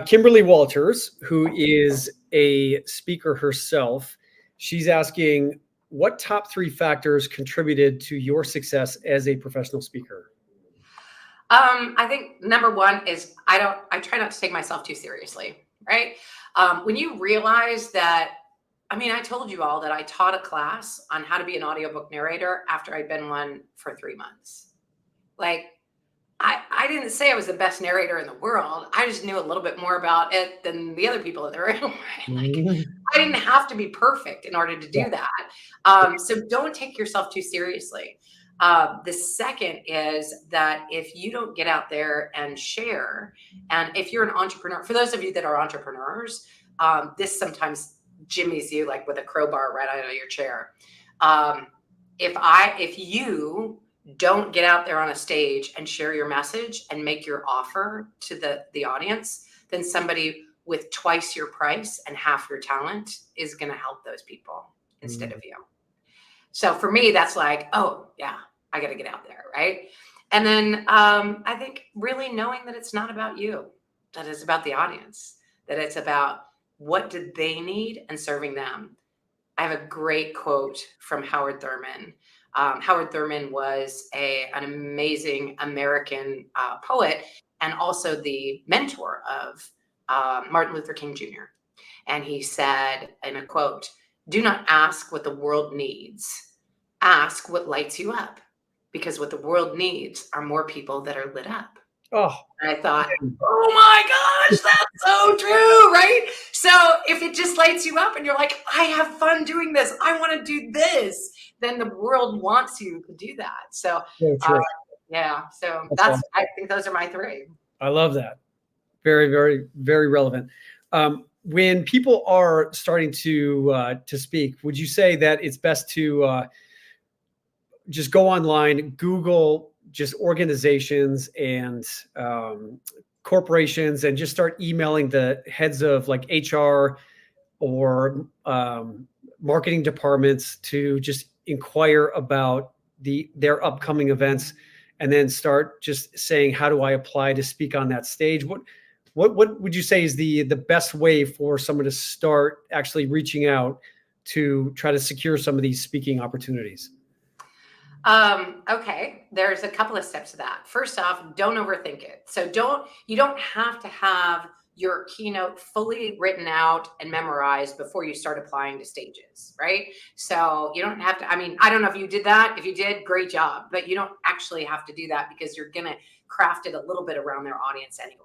Kimberly Walters, who is a speaker herself, she's asking, what top 3 factors contributed to your success as a professional speaker? I think number 1 is I try not to take myself too seriously, right? When you realize that, I told you all that I taught a class on how to be an audiobook narrator after I'd been one for 3 months. I didn't say I was the best narrator in the world. I just knew a little bit more about it than the other people in the room. I didn't have to be perfect in order to do that. So don't take yourself too seriously. The second is that if you don't get out there and share, and if you're an entrepreneur, for those of you that are entrepreneurs, this sometimes jimmies you with a crowbar right out of your chair. If you don't get out there on a stage and share your message and make your offer to the audience, then somebody with twice your price and half your talent is going to help those people instead of you. So for me, that's oh yeah, I got to get out there. Right. And then I think really knowing that it's not about you, that it's about the audience, that it's about what did they need and serving them. I have a great quote from Howard Thurman. Howard Thurman was an amazing American poet and also the mentor of Martin Luther King Jr. And he said in a quote, "Do not ask what the world needs. Ask what lights you up, because what the world needs are more people that are lit up." Oh, and I thought, oh my gosh, that's so true, right? So if it just lights you up and you're like, I have fun doing this, I want to do this, then the world wants you to do that. So yeah, so that's I think those are my 3. I love that. Very, very, very relevant. When people are starting to speak, would you say that it's best to just go online, Google just organizations and corporations, and just start emailing the heads of HR or marketing departments to just inquire about their upcoming events, and then start just saying, how do I apply to speak on that stage? What would you say is the best way for someone to start actually reaching out to try to secure some of these speaking opportunities? Okay, there's a couple of steps to that. First off, don't overthink it. So you don't have to have your keynote fully written out and memorized before you start applying to stages, right? So you don't have to, I don't know if you did that. If you did, great job, but you don't actually have to do that because you're going to craft it a little bit around their audience anyway.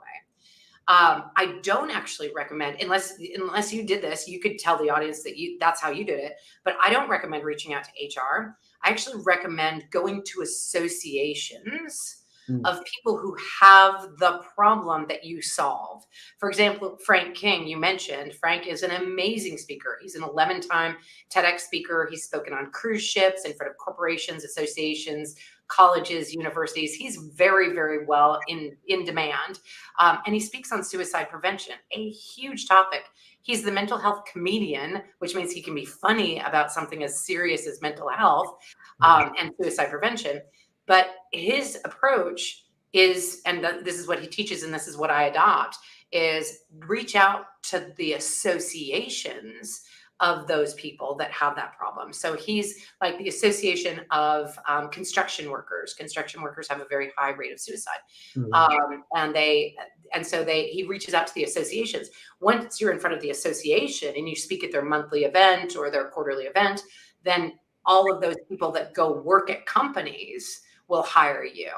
I don't actually recommend, unless you did this, you could tell the audience that that's how you did it, but I don't recommend reaching out to HR. I actually recommend going to associations of people who have the problem that you solve. For example, Frank King, you mentioned. Frank is an amazing speaker. He's an 11-time TEDx speaker. He's spoken on cruise ships in front of corporations, associations, colleges, universities. He's very, very well in demand. And he speaks on suicide prevention, a huge topic. He's the mental health comedian, which means he can be funny about something as serious as mental health and suicide prevention. But his approach is, and this is what he teaches, and this is what I adopt, is reach out to the associations of those people that have that problem. So he's like the Association of Construction Workers. Construction workers have a very high rate of suicide. He reaches out to the associations. Once you're in front of the association and you speak at their monthly event or their quarterly event, then all of those people that go work at companies will hire you,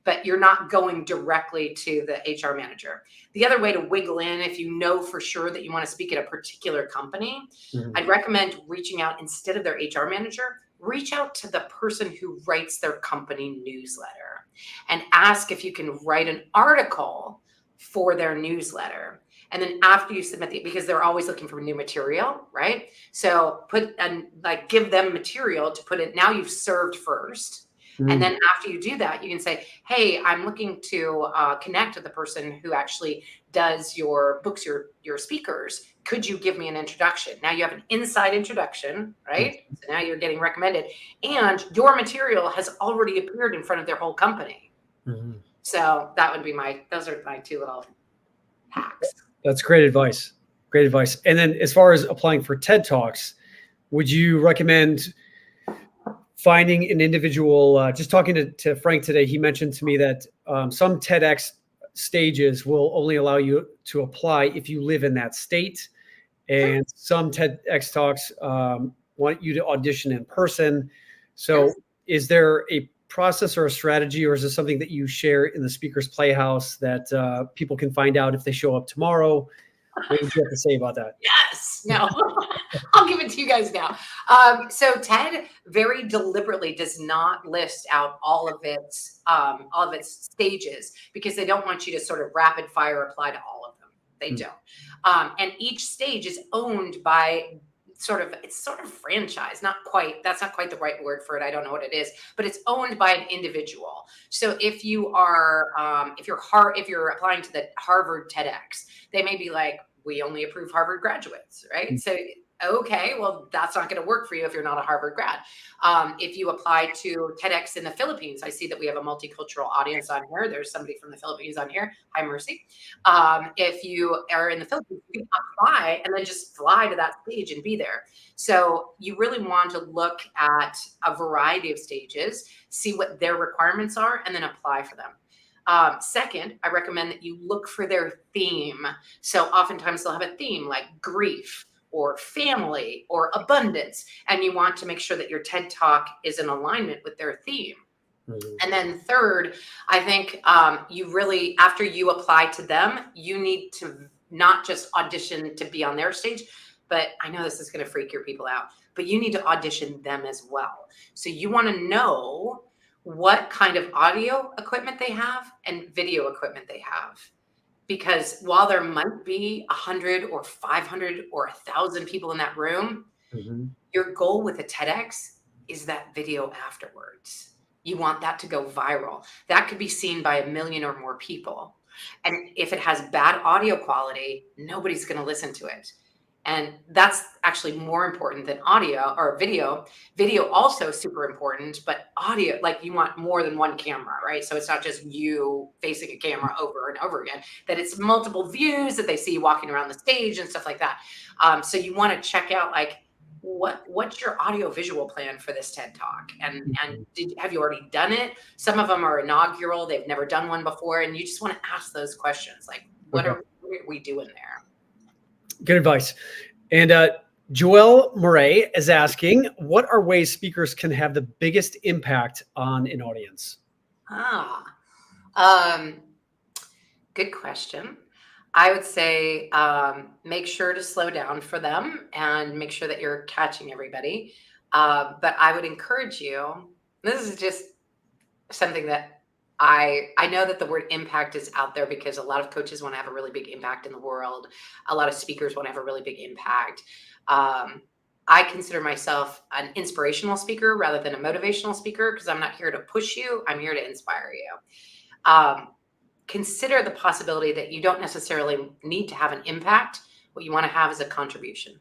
but you're not going directly to the HR manager. The other way to wiggle in, if you know for sure that you want to speak at a particular company, I'd recommend reaching out instead of their HR manager, reach out to the person who writes their company newsletter and ask if you can write an article for their newsletter. And then after you submit because they're always looking for new material, right? So give them material to put it. Now you've served first. And then after you do that, you can say, hey, I'm looking to connect with the person who actually does your books, your speakers. Could you give me an introduction? Now you have an inside introduction, right? So now you're getting recommended. And your material has already appeared in front of their whole company. So that would be those are my two little hacks. That's great advice. Great advice. And then as far as applying for TED Talks, would you recommend finding an individual, just talking to Frank today, he mentioned to me that some TEDx stages will only allow you to apply if you live in that state. And some TEDx talks want you to audition in person. So is there a process or a strategy, or is this something that you share in the Speakers Playhouse that people can find out if they show up tomorrow? What would you have to say about that? Yes. No, I'll give it to you guys now. So TED very deliberately does not list out all of its stages because they don't want you to sort of rapid fire apply to all of them. They don't. And each stage is owned by it's sort of franchise, not quite, that's not quite the right word for it. I don't know what it is, but it's owned by an individual. So if you are, if you're applying to the Harvard TEDx, they may be like, we only approve Harvard graduates, right? So, okay, well, that's not going to work for you if you're not a Harvard grad. If you apply to TEDx in the Philippines, I see that we have a multicultural audience on here. There's somebody from the Philippines on here. Hi, Mercy. If you are in the Philippines, you can apply and then just fly to that stage and be there. So you really want to look at a variety of stages, see what their requirements are, and then apply for them. Second, I recommend that you look for their theme. So oftentimes they'll have a theme like grief or family or abundance, and you want to make sure that your TED Talk is in alignment with their theme. And then third, I think you really, after you apply to them, you need to not just audition to be on their stage, but I know this is going to freak your people out, but you need to audition them as well. So you want to know what kind of audio equipment they have and video equipment they have. Because while there might be 100 or 500 or 1,000 people in that room, your goal with a TEDx is that video afterwards. You want that to go viral. That could be seen by 1 million or more people. And if it has bad audio quality, nobody's going to listen to it. And that's actually more important than audio or video. Video also super important, but audio, like you want more than one camera, right? So it's not just you facing a camera over and over again, that it's multiple views that they see you walking around the stage and stuff like that. So you want to check out like, what's your audio visual plan for this TED Talk? And have you already done it? Some of them are inaugural. They've never done one before. And you just want to ask those questions. Like, what are we doing there? Good advice. And Joelle Murray is asking, what are ways speakers can have the biggest impact on an audience? Good question. I would say make sure to slow down for them and make sure that you're catching everybody. But I would encourage you, this is just something that I know that the word impact is out there because a lot of coaches want to have a really big impact in the world. A lot of speakers want to have a really big impact. I consider myself an inspirational speaker rather than a motivational speaker because I'm not here to push you. I'm here to inspire you. Consider the possibility that you don't necessarily need to have an impact. What you want to have is a contribution.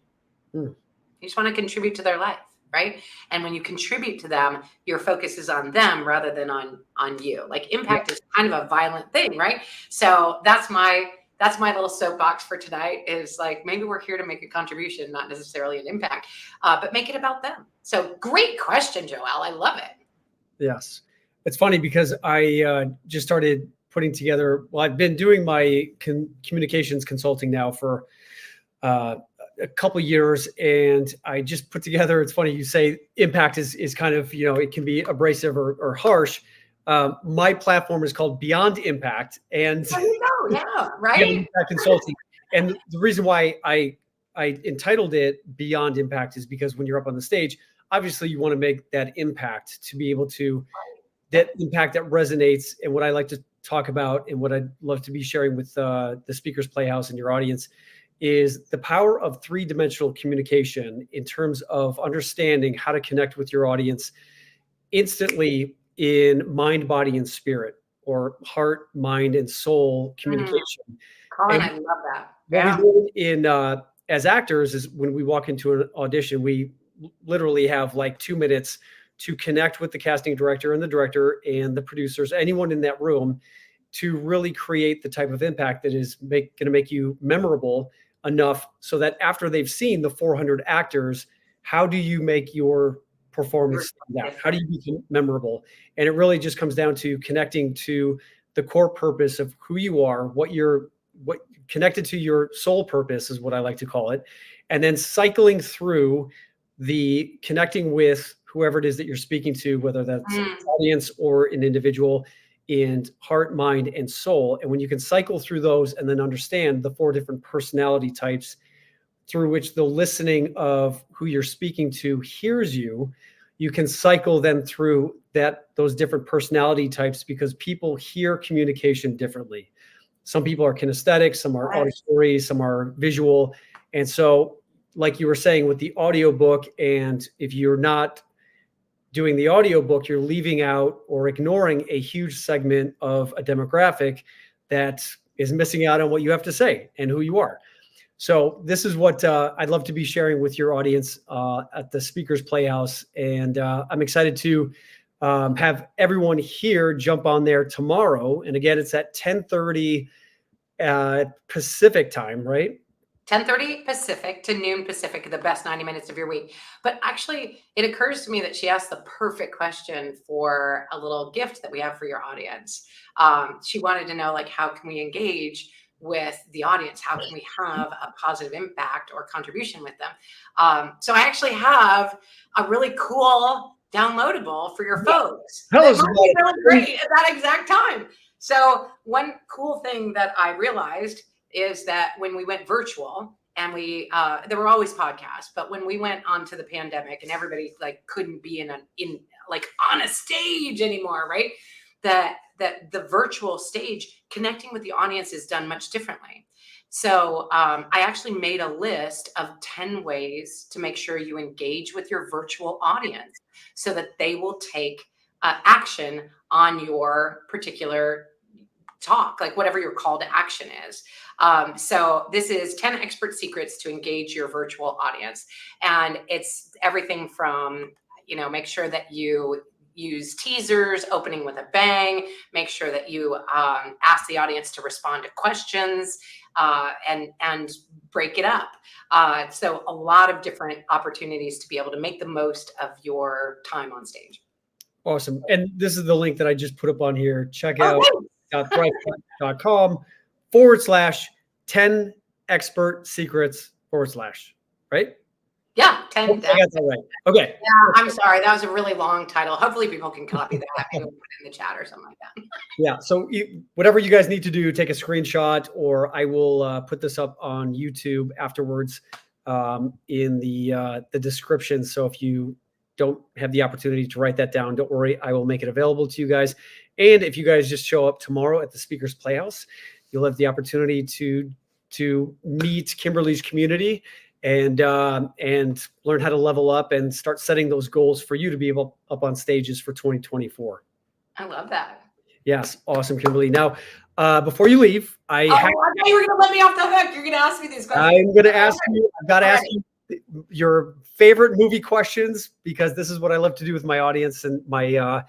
You just want to contribute to their life, right? And when you contribute to them, your focus is on them rather than on you. Like impact is kind of a violent thing, right? So that's my little soapbox for tonight is like, maybe we're here to make a contribution, not necessarily an impact, but make it about them. So great question, Joelle. I love it. Yes. It's funny because I just started putting together, well, I've been doing my communications consulting now for a couple of years, and I just put together, it's funny you say impact is kind of, it can be abrasive or harsh. My platform is called Beyond Impact, and there you go. Yeah, right. Beyond Impact Consulting. And the reason why I entitled it Beyond Impact is because when you're up on the stage, obviously you want to make that impact to be able to, that impact that resonates. And what I like to talk about and what I'd love to be sharing with the Speakers Playhouse and your audience is the power of three-dimensional communication in terms of understanding how to connect with your audience instantly in mind, body, and spirit, or heart, mind, and soul communication. Colin, I love that. What we do as actors is when we walk into an audition, we literally have like 2 minutes to connect with the casting director and the director and the producers, anyone in that room, to really create the type of impact that is going to make you memorable enough so that after they've seen the 400 actors, how do you make your performance stand out? How do you become memorable? And it really just comes down to connecting to the core purpose of who you are, what connected to your soul purpose is what I like to call it. And then cycling through the connecting with whoever it is that you're speaking to, whether that's an audience or an individual, in heart, mind, and soul. And when you can cycle through those and then understand the 4 different personality types through which the listening of who you're speaking to hears you, you can cycle them through those different personality types, because people hear communication differently. Some people are kinesthetic, some are auditory, some are visual. And so, like you were saying with the audiobook, and if you're not doing the audiobook, you're leaving out or ignoring a huge segment of a demographic that is missing out on what you have to say and who you are. So this is what I'd love to be sharing with your audience at the Speakers Playhouse. And I'm excited to have everyone here jump on there tomorrow. And again, it's at 10:30 Pacific time, right? 10:30 Pacific to noon Pacific, the best 90 minutes of your week. But actually, it occurs to me that she asked the perfect question for a little gift that we have for your audience. She wanted to know, like, how can we engage with the audience? How can we have a positive impact or contribution with them? So I actually have a really cool downloadable for your folks. Tell us about it. Great at that exact time. So one cool thing that I realized is that when we went virtual, and there were always podcasts, but when we went onto the pandemic and everybody like couldn't be in on a stage anymore, right? That the virtual stage, connecting with the audience is done much differently. So I actually made a list of 10 ways to make sure you engage with your virtual audience so that they will take action on your particular talk, like whatever your call to action is. So this is 10 expert secrets to engage your virtual audience. And it's everything from, make sure that you use teasers, opening with a bang, make sure that you ask the audience to respond to questions and break it up. So a lot of different opportunities to be able to make the most of your time on stage. Awesome. And this is the link that I just put up on here. Check out Thrive.com/10 expert secrets / right? Yeah, 10. I got that right. Okay. Yeah, I'm sorry. That was a really long title. Hopefully people can copy that and put it in the chat or something like that. Yeah. So whatever you guys need to do, take a screenshot, or I will put this up on YouTube afterwards in the description. So if you don't have the opportunity to write that down, don't worry. I will make it available to you guys. And if you guys just show up tomorrow at the Speakers Playhouse, you'll have the opportunity to meet Kimberly's community and learn how to level up and start setting those goals for you to be able up on stages for 2024. I love that. Yes, awesome, Kimberly. Now, before you leave, I thought you were going to let me off the hook. You're going to ask me these questions. I'm going to ask you. I've got to ask you your favorite movie questions, because this is what I love to do with my audience and my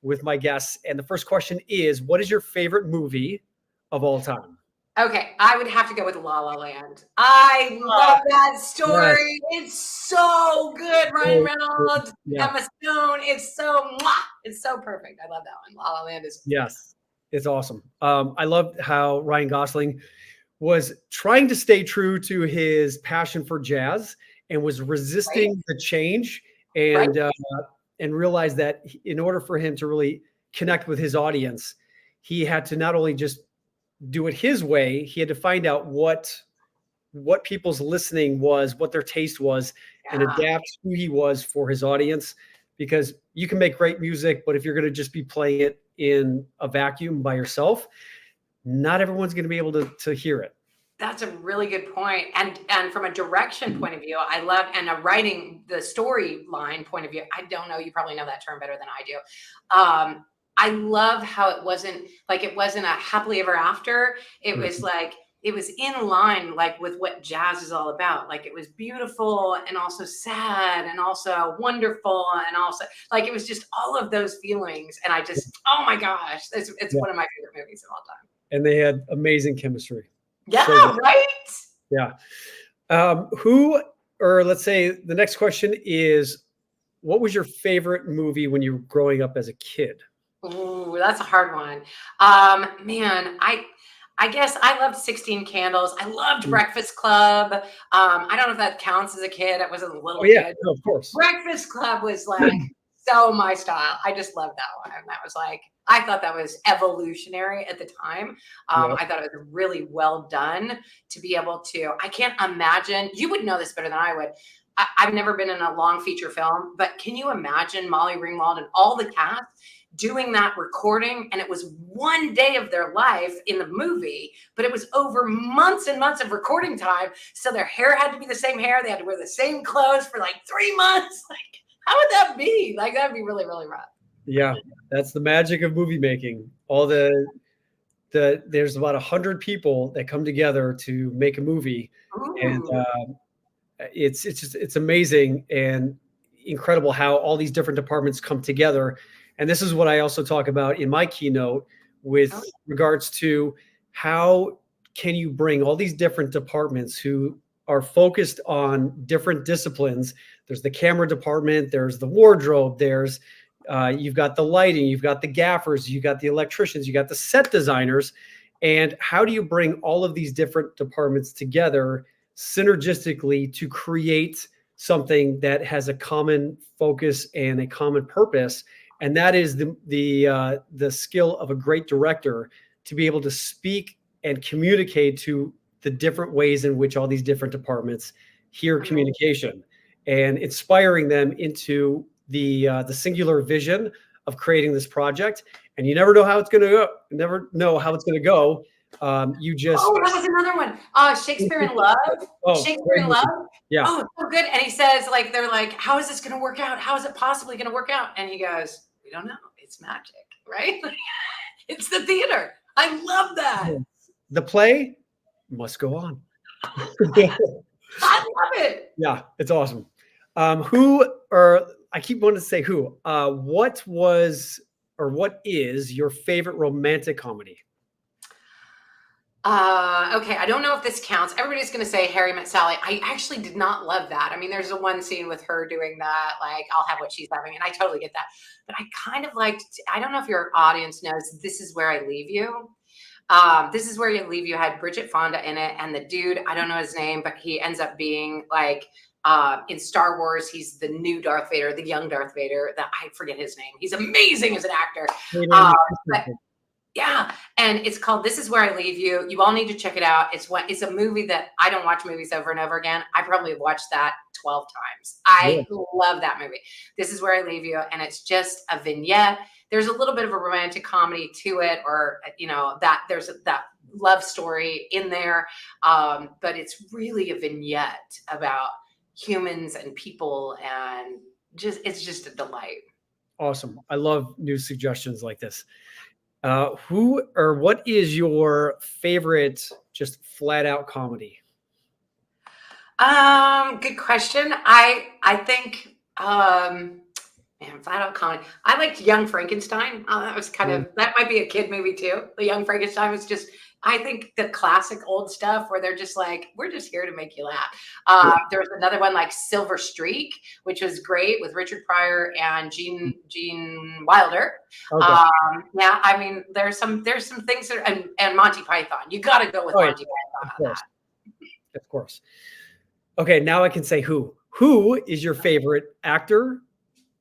with my guests. And the first question is, what is your favorite movie of all time? Okay, I would have to go with La La Land. I love that story. Yes. It's so good. Ryan Reynolds, Emma Stone. It's so perfect. I love that one. La La Land is yes, it's awesome. I loved how Ryan Gosling was trying to stay true to his passion for jazz and was resisting the change and realized that in order for him to really connect with his audience, he had to not only just do it his way, he had to find out what people's listening was, what their taste was, and adapt who he was for his audience. Because you can make great music, but if you're going to just be playing it in a vacuum by yourself, not everyone's going to be able to hear it. That's a really good point. And from a direction point of view, I love, and a writing, the storyline point of view, I don't know, you probably know that term better than I do. I love how it wasn't a happily ever after. It was like, it was in line, like with what jazz is all about. Like it was beautiful and also sad and also wonderful. And also like, it was just all of those feelings. And I just, oh my gosh, it's one of my favorite movies of all time. And they had amazing chemistry. Yeah, so right? Yeah. Let's say the next question is, what was your favorite movie when you were growing up as a kid? Ooh, that's a hard one. Man, I guess I loved 16 Candles. I loved Breakfast Club. I don't know if that counts as a kid. I was a little kid. No, of course. Breakfast Club was like so my style. I just loved that one. And that was like, I thought that was evolutionary at the time. I thought it was really well done to be able to, I can't imagine, you would know this better than I would. I've never been in a long feature film, but can you imagine Molly Ringwald and all the cast doing that recording? And it was one day of their life in the movie, but it was over months and months of recording time. So their hair had to be the same hair. They had to wear the same clothes for like 3 months. Like, how would that be? Like, that'd be really, really rough. Yeah, that's the magic of movie making. There's about 100 people that come together to make a movie. Ooh. And it's amazing and incredible how all these different departments come together. And this is what I also talk about in my keynote with regards to how can you bring all these different departments who are focused on different disciplines. There's the camera department, there's the wardrobe, there's you've got the lighting, you've got the gaffers, you got the electricians, you got the set designers. And how do you bring all of these different departments together synergistically to create something that has a common focus and a common purpose? And that is the skill of a great director, to be able to speak and communicate to the different ways in which all these different departments hear communication, and inspiring them into the singular vision of creating this project. And you never know how it's going to go. You never know how it's going to go. You just that was another one. Shakespeare in Love. Shakespeare in Love. Yeah. Oh, so good. And he says, like, they're like, how is this going to work out? How is it possibly going to work out? And he goes, we don't know. It's magic, right? It's the theater. I love that. The play must go on. I love it. Yeah, it's awesome. I keep wanting to say who. What is your favorite romantic comedy? Okay, I don't know if this counts. Everybody's going to say Harry Met Sally. I actually did not love that. I mean, there's one scene with her doing that, like, I'll have what she's having, and I totally get that. But I kind of liked, I don't know if your audience knows, This Is Where I Leave You. This Is Where You Leave You had Bridget Fonda in it, and the dude, I don't know his name, but he ends up being like, in Star Wars, he's the new Darth Vader, the young Darth Vader. That I forget his name. He's amazing as an actor. Yeah, and it's called This Is Where I Leave You. You all need to check it out. It's a movie that I don't watch movies over and over again. I probably have watched that 12 times. Yeah. I love that movie. This Is Where I Leave You, and it's just a vignette. There's a little bit of a romantic comedy to it, or that there's that love story in there, but it's really a vignette about humans and people, and it's just a delight. Awesome. I love new suggestions like this. Who or what is your favorite just flat out comedy? Good question. I think man, flat out comedy. I liked Young Frankenstein. That was that might be a kid movie too. The Young Frankenstein was just, I think, the classic old stuff where they're just like, we're just here to make you laugh. There was another one like Silver Streak, which was great with Richard Pryor and Gene Wilder. Okay. Yeah, I mean, there's some things that, and Monty Python. You got to go with Monty Python on that. Of course. Okay, now I can say who. Who is your favorite actor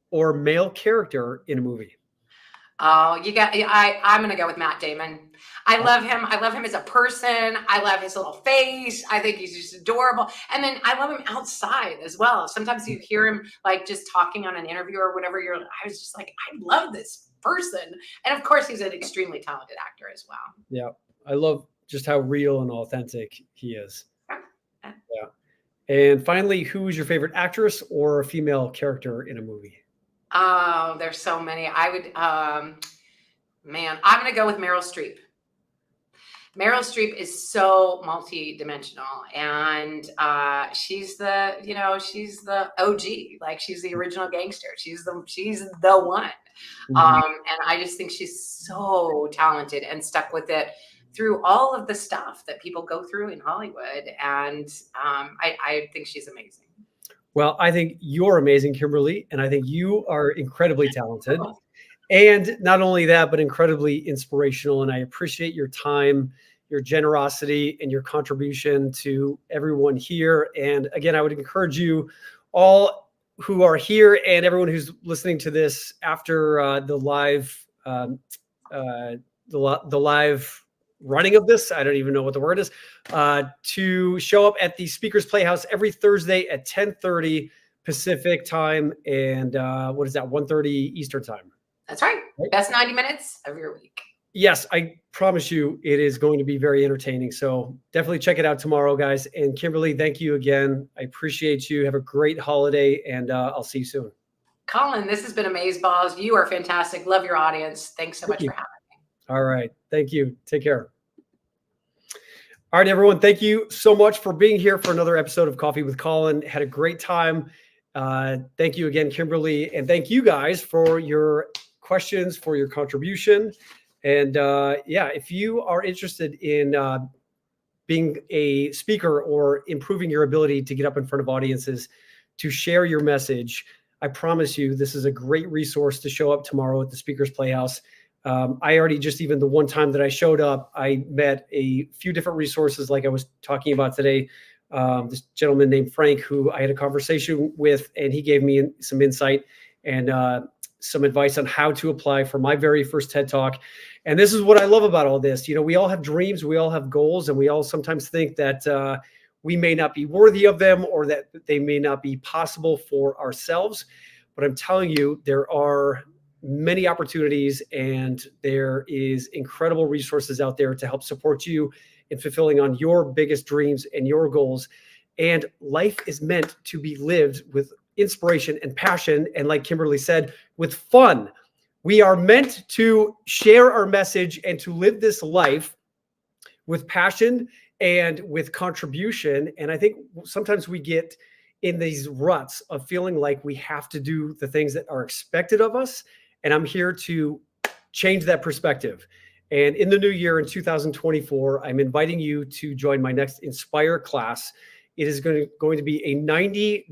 or male character in a movie? Oh, I'm going to go with Matt Damon. I love him. I love him as a person. I love his little face. I think he's just adorable. And then I love him outside as well. Sometimes you hear him like just talking on an interview or whatever. I was just like, I love this person. And of course, he's an extremely talented actor as well. Yeah, I love just how real and authentic he is. Yeah. And finally, who is your favorite actress or female character in a movie? Oh, there's so many. I would, man, I'm going to go with Meryl Streep. Meryl Streep is so multi-dimensional, and she's the OG. Like, she's the original gangster. She's the one. And I just think she's so talented and stuck with it through all of the stuff that people go through in Hollywood. And I think she's amazing. Well, I think you're amazing, Kimberly, and I think you are incredibly talented. And not only that, but incredibly inspirational. And I appreciate your time, your generosity, and your contribution to everyone here. And again, I would encourage you all who are here and everyone who's listening to this after the live running of this, I don't even know what the word is, to show up at the Speakers Playhouse every Thursday at 10:30 Pacific time. And what is that, 1:30 Eastern time? That's right. Best 90 minutes of your week. Yes, I promise you it is going to be very entertaining. So definitely check it out tomorrow, guys. And Kimberly, thank you again. I appreciate you. Have a great holiday, and I'll see you soon. Colin, this has been amazeballs. You are fantastic. Love your audience. Thanks so much for having me. All right. Thank you. Take care. All right, everyone. Thank you so much for being here for another episode of Coffee with Colin. Had a great time. Thank you again, Kimberly. And thank you guys for your questions, for your contribution. And yeah, if you are interested in being a speaker or improving your ability to get up in front of audiences to share your message, I promise you this is a great resource to show up tomorrow at the Speakers Playhouse. I already, just even the one time that I showed up, I met a few different resources like I was talking about today. This gentleman named Frank, who I had a conversation with, and he gave me some insight and some advice on how to apply for my very first TED Talk. And this is what I love about all this. You know, we all have dreams, we all have goals, and we all sometimes think that we may not be worthy of them or that they may not be possible for ourselves. But I'm telling you, there are many opportunities and there is incredible resources out there to help support you in fulfilling on your biggest dreams and your goals. And life is meant to be lived with inspiration and passion. And like Kimberly said, with fun. We are meant to share our message and to live this life with passion and with contribution. And I think sometimes we get in these ruts of feeling like we have to do the things that are expected of us. And I'm here to change that perspective. And in the new year, in 2024, I'm inviting you to join my next Inspire class. It is going to be a 90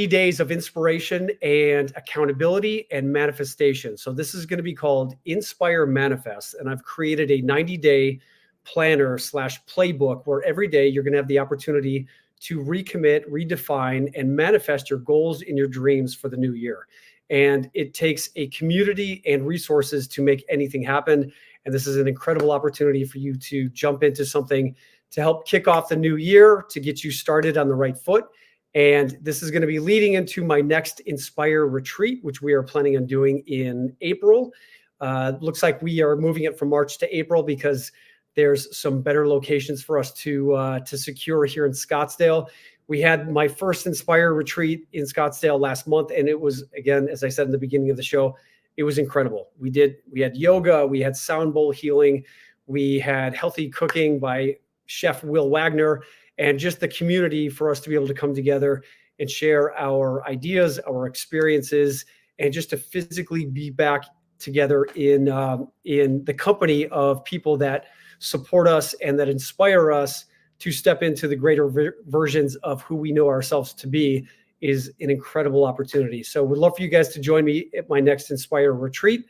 days of inspiration and accountability and manifestation. So this is going to be called Inspire Manifest. And I've created a 90-day planner / playbook where every day you're going to have the opportunity to recommit, redefine, and manifest your goals and your dreams for the new year. And it takes a community and resources to make anything happen. And this is an incredible opportunity for you to jump into something to help kick off the new year, to get you started on the right foot. And this is going to be leading into my next Inspire retreat, which we are planning on doing in April. Looks like we are moving it from March to April because there's some better locations for us to secure here in Scottsdale. We had my first Inspire retreat in Scottsdale last month, and it was, again, as I said in the beginning of the show, it was incredible. We had yoga, we had sound bowl healing, we had healthy cooking by Chef Will Wagner, and just the community for us to be able to come together and share our ideas, our experiences, and just to physically be back together in the company of people that support us and that inspire us to step into the greater versions of who we know ourselves to be is an incredible opportunity. So we'd love for you guys to join me at my next Inspire retreat.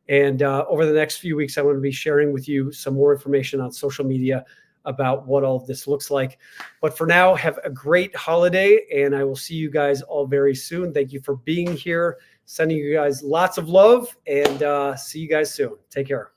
And over the next few weeks, I want to be sharing with you some more information on social media about what all of this looks like. But for now, have a great holiday, and I will see you guys all very soon. Thank you for being here. Sending you guys lots of love, and see you guys soon. Take care.